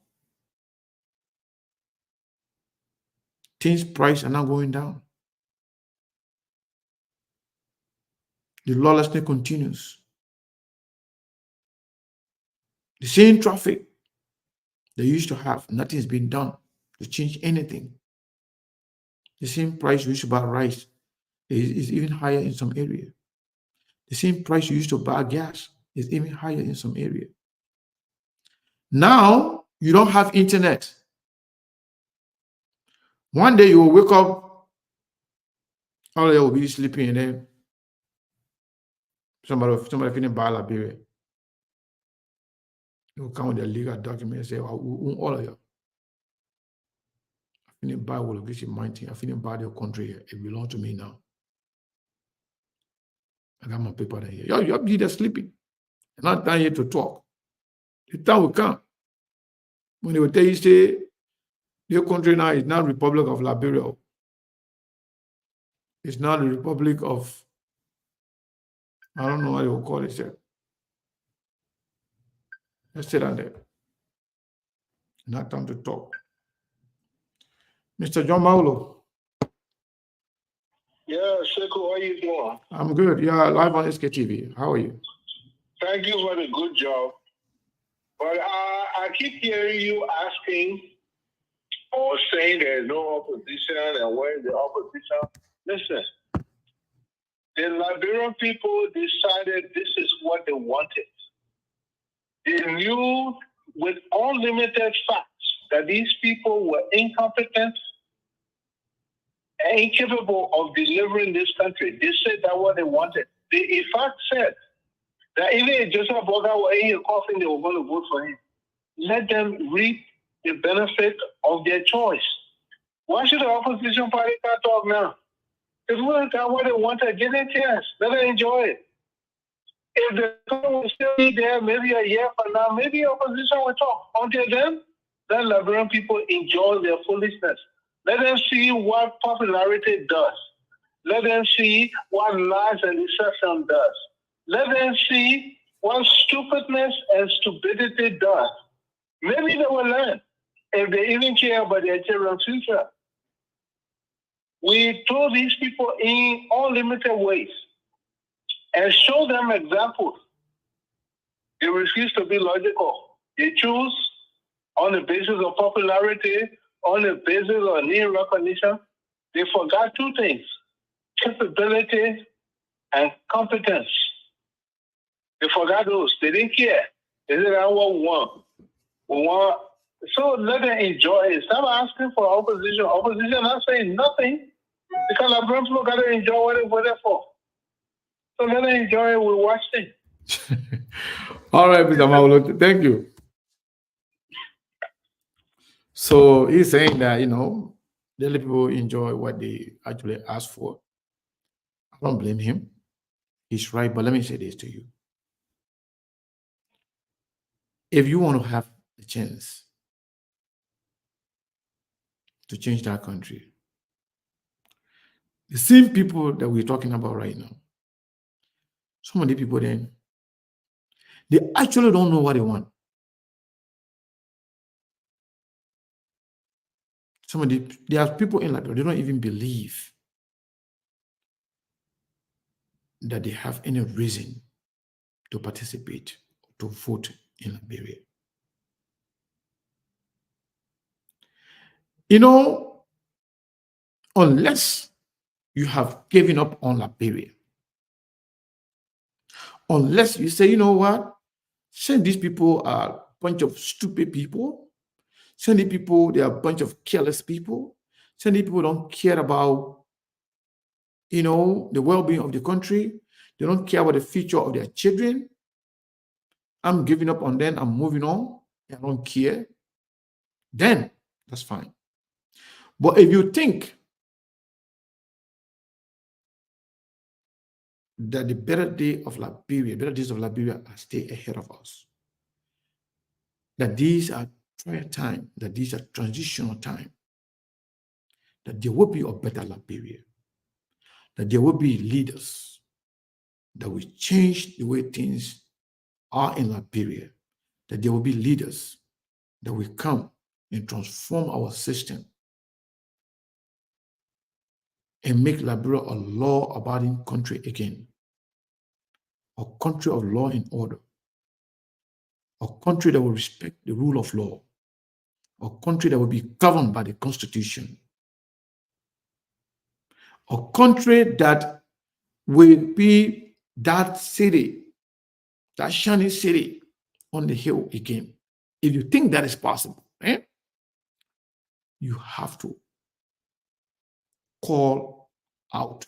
Things price are not going down. The lawlessness continues. The same traffic they used to have, nothing's been done to change anything. The same price you used to buy rice is even higher in some area. The same price you used to buy gas is even higher in some area. Now, you don't have internet. One day you will wake up, all of you will be sleeping, and then somebody feeling buy Liberia. You will come with the legal document and say, well, all of you. I feeling buy all of this in my thing. I feeling buy your country here. It belongs to me now. I got my paper there here. You're be there sleeping. You're not down here to talk. The time will come when they will tell you, say, your country now is not Republic of Liberia. It's not the Republic of, I don't know what they will call it, sir. Let's sit down there. Not time to talk. Mr. John Maulo. Yeah, Sekou, how you doing? I'm good. Yeah, live on SKTV. How are you? Thank you for the good job. But I keep hearing you asking or saying there's no opposition and where is the opposition? Listen, the Liberian people decided this is what they wanted. They knew with unlimited facts that these people were incompetent and incapable of delivering this country. They said that what they wanted. They in fact said that even if Joseph Boakai were in a coffin, they were going to vote for him. Let them reap the benefit of their choice. Why should the opposition party not talk now? If we got what they wanted, give it a chance. Let them enjoy it. If the government will still be there, maybe a year from now, maybe opposition will talk. Until then, let Liberian people enjoy their foolishness. Let them see what popularity does. Let them see what lies and deception does. Let them see what stupidness and stupidity does. Maybe they will learn if they even care about their children's future. We told these people in unlimited ways and show them examples. They refuse to be logical. They choose on the basis of popularity, on the basis of name recognition. They forgot two things: capability and competence. They forgot those. They didn't care. They said, "I want one. We want." So let them enjoy it. Stop asking for opposition. Opposition not saying nothing because Liberian people got to enjoy what they were there for. So let them enjoy it. We watch it. All right, Mr. Maulo, thank you. So he's saying that, the people enjoy what they actually ask for. I don't blame him. He's right. But let me say this to you. If you want to have a chance to change that country, the same people that we're talking about right now, some of the people then, they actually don't know what they want. There are people in Liberia, they don't even believe that they have any reason to participate, to vote in Liberia. Unless you have given up on Liberia, unless you say, you know what, send these people are a bunch of stupid people, send these people, they are a bunch of careless people, send these people don't care about, the well-being of the country, they don't care about the future of their children, I'm giving up on them, I'm moving on, I don't care, then that's fine. But if you think that the better days of Liberia are still ahead of us, that these are trial time, that these are transitional time, that there will be a better Liberia, that there will be leaders that will change the way things are in Liberia, that there will be leaders that will come and transform our system and make Liberia a law-abiding country again, a country of law and order, a country that will respect the rule of law, a country that will be governed by the Constitution, a country that will be that city, that shining city on the hill again. If you think that is possible, you have to call out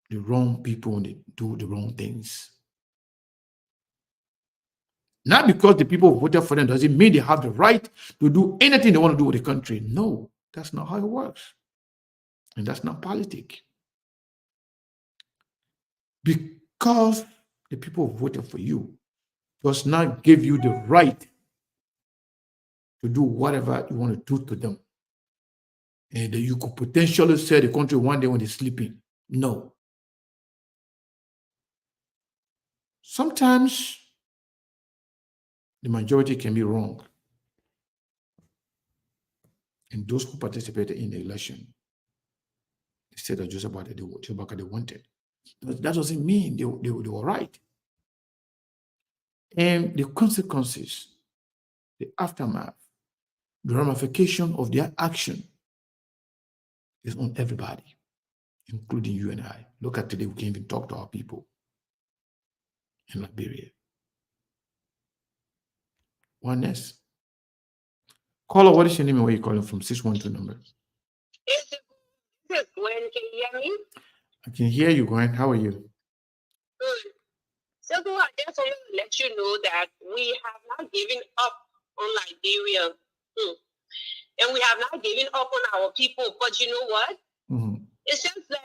the wrong people when they do the wrong things. Not because the people who voted for them doesn't mean they have the right to do anything they want to do with the country. No, that's not how it works. And that's not politics. Because the people who voted for you does not give you the right to do whatever you want to do to them. And you could potentially sell the country one day when they're sleeping. No. Sometimes the majority can be wrong. And those who participated in the election, they said that just about they wanted. But that doesn't mean they were right. And the consequences, the aftermath, the ramification of their action is on everybody, including you and I. Look at today, we can't even talk to our people in Liberia. One next. Caller, what is your name and where you calling from? 612 number. Gwen, can you hear me? I can hear you, Gwen. How are you? Good. So I just want to let you know that we have not given up on Liberia. And we have not given up on our people. But you know what? Mm-hmm. It's just like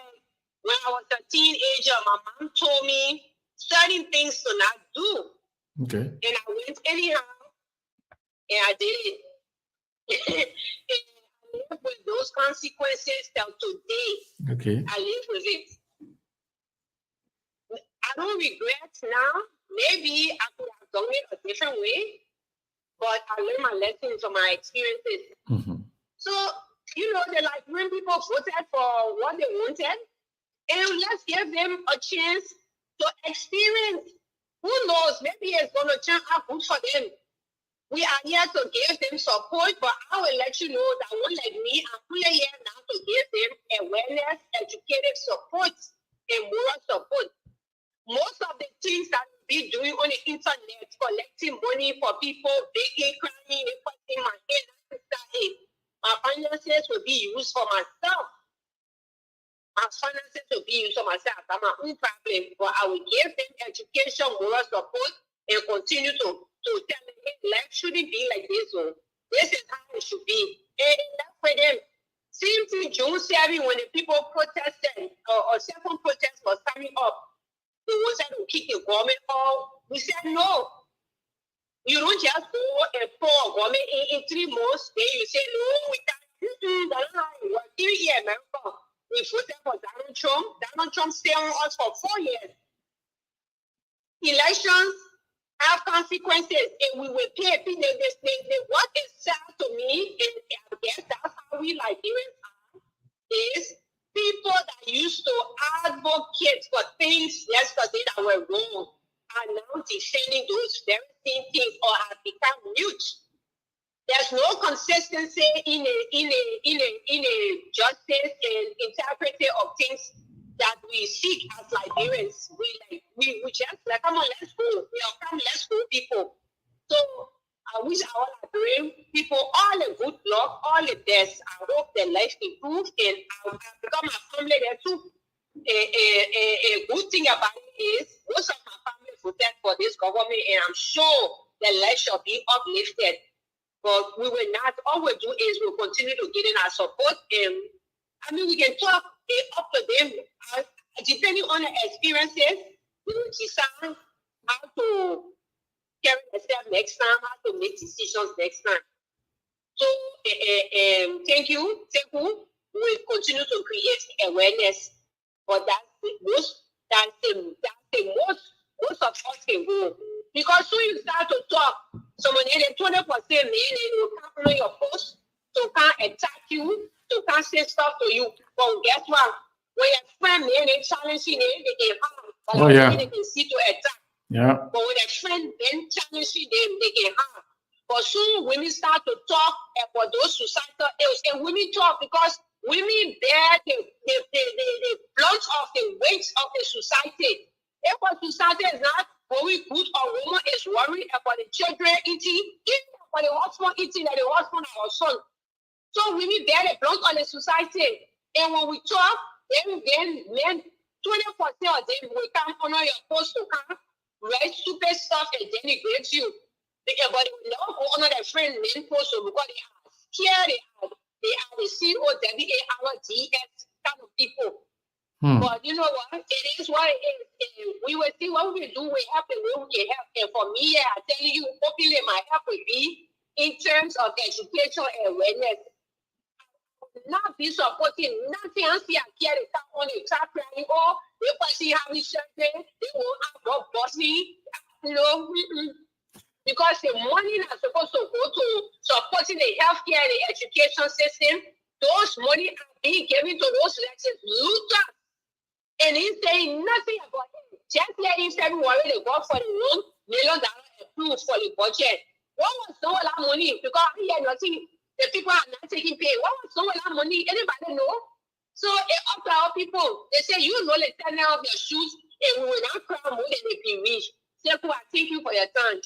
when I was a teenager, my mom told me certain things to not do. Okay. And I went anyhow, and I did it. And I live with those consequences till today. Okay. I live with it. I don't regret now. Maybe I could have done it a different way, but I learned my lessons from my experiences. Mm-hmm. So, they're like when people voted for what they wanted, and let's give them a chance to experience. Who knows? Maybe it's going to turn out good for them. We are here to give them support, but I will let you know that one like me, I'm here now to give them awareness, educated support, and moral support. Most of the things that we doing on the internet, collecting money for people, begging, crying, putting my head, my finances will be used for myself. My finances will be used for myself. That's my own problem. But I will give them education, moral support, and continue to tell them, hey, life shouldn't be like this. So this is how it should be. And that's for them. Same thing June 7 when the people protested, or second protest was coming up. They wanted to kick the government out. We said no. You don't just go and pour a government in 3 months. Then you say no, we can't. That's not how it works. Here in America, we voted for Donald Trump. Donald Trump stayed on us for 4 years. Elections have consequences, and we will pay. What is sad to me, and I guess that's how we Liberians are, is people that used to advocate for things yesterday that were wrong are now defending those very same things or have become mute. There's no consistency in a justice and integrity of things that we seek as Liberians. We just like, come on, let's go. Let's go, people. So I wish our Liberian people all the good luck, all the best. I hope their life improves, and I've become a family there too. A good thing about it is most of my family voted for this government, and I'm sure their life shall be uplifted. But we will not. All we do is we'll continue to get in our support, and we can talk up to them. Depending on the experiences, we will decide how to carry ourselves next time, how to make decisions next time. So, thank you. We continue to create awareness, but most of us can go. Because soon you start to talk, someone in 20% will come on your post to come attack you, to come say stuff to you. But guess what? When your friend they challenging them, they can harm. But they can see to attack. Yeah. But when a friend then challenging them, they can harm. But soon women start to talk about those societal ills. And women talk because women bear the blunt of the weight of the society. If a society is not very good, a woman is worried about the children eating, even about the husband eating, that the husband or son. So women bear the blunt of the society. And when we talk, then men, 20% of them will come on your post to come, write stupid stuff and denigrate you. But they never go on their friend men post because they are scared. They are the COWARDS kind of people. But you know what? It is what it is. We will see what we do. We help and we can help. And for me, I tell you, hopefully my help will be in terms of education and awareness. Not be supporting nothing else. I care on the top planning or they see how we shut them. They won't have no bossy. Because the money that's supposed to go to supporting the healthcare and the education system, those money are being given to those elections looters. And he's saying nothing about it. Just like in February, they go for the $1 million approved for the budget. What was all that money? Because we had nothing. The people are not taking pay. What was all that money? Anybody know? So it's up to our people. They say, you know the tenor of your shoes, and we will not cry more than they can reach. Therefore, I thank you for your time.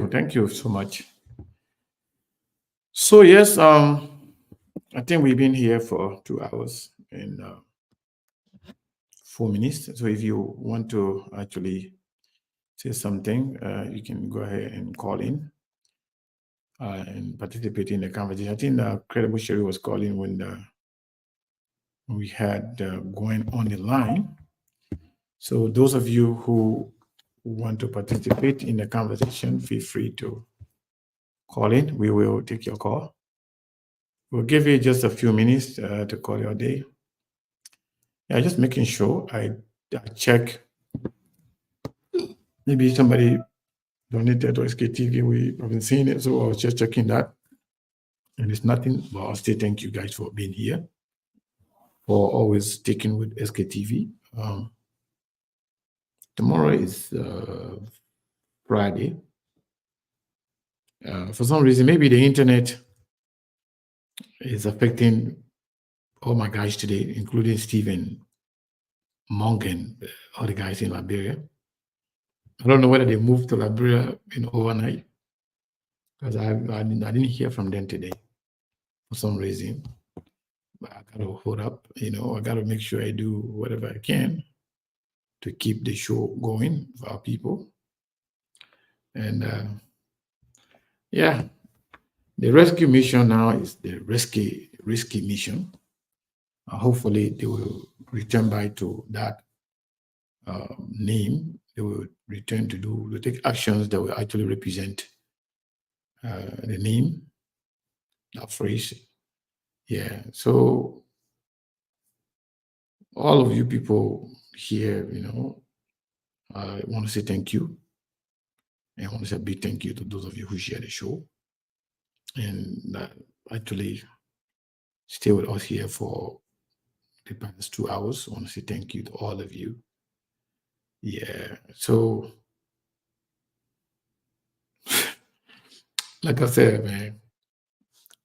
Thank you so much. So yes, I think we've been here for 2 hours and 4 minutes. So if you want to actually say something, you can go ahead and call in and participate in the conversation. I think Credible Sherry was calling when we had going on the line. So those of you who want to participate in the conversation, feel free to call in. We will take your call. We'll give you just a few minutes to call your day. Yeah, just making sure I check. Maybe somebody donated to SKTV. We haven't seen it, so I was just checking that. And it's nothing, but I'll still thank you guys for being here, for always sticking with SKTV. Tomorrow is Friday. For some reason, maybe the internet is affecting all my guys today, including Stephen Mongen, all the guys in Liberia. I don't know whether they moved to Liberia overnight, because I didn't hear from them today for some reason. But I gotta hold up, I gotta make sure I do whatever I can to keep the show going for our people. And yeah, the rescue mission now is the rescue mission. Hopefully, they will return back to that name. They will return to take actions that will actually represent the name, that phrase. Yeah. So all of you people here, I want to say thank you. And I want to say a big thank you to those of you who share the show and actually stay with us here for the past 2 hours. I want to say thank you to all of you. Yeah. So, like I said, man,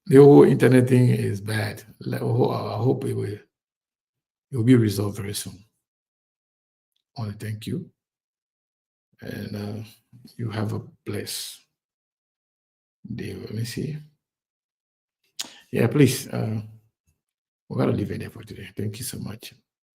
the whole internet thing is bad. I hope it will be resolved very soon. I want to thank you. And you have a blessed day. Let me see. Yeah, please. We got to leave it there for today. Thank you so much.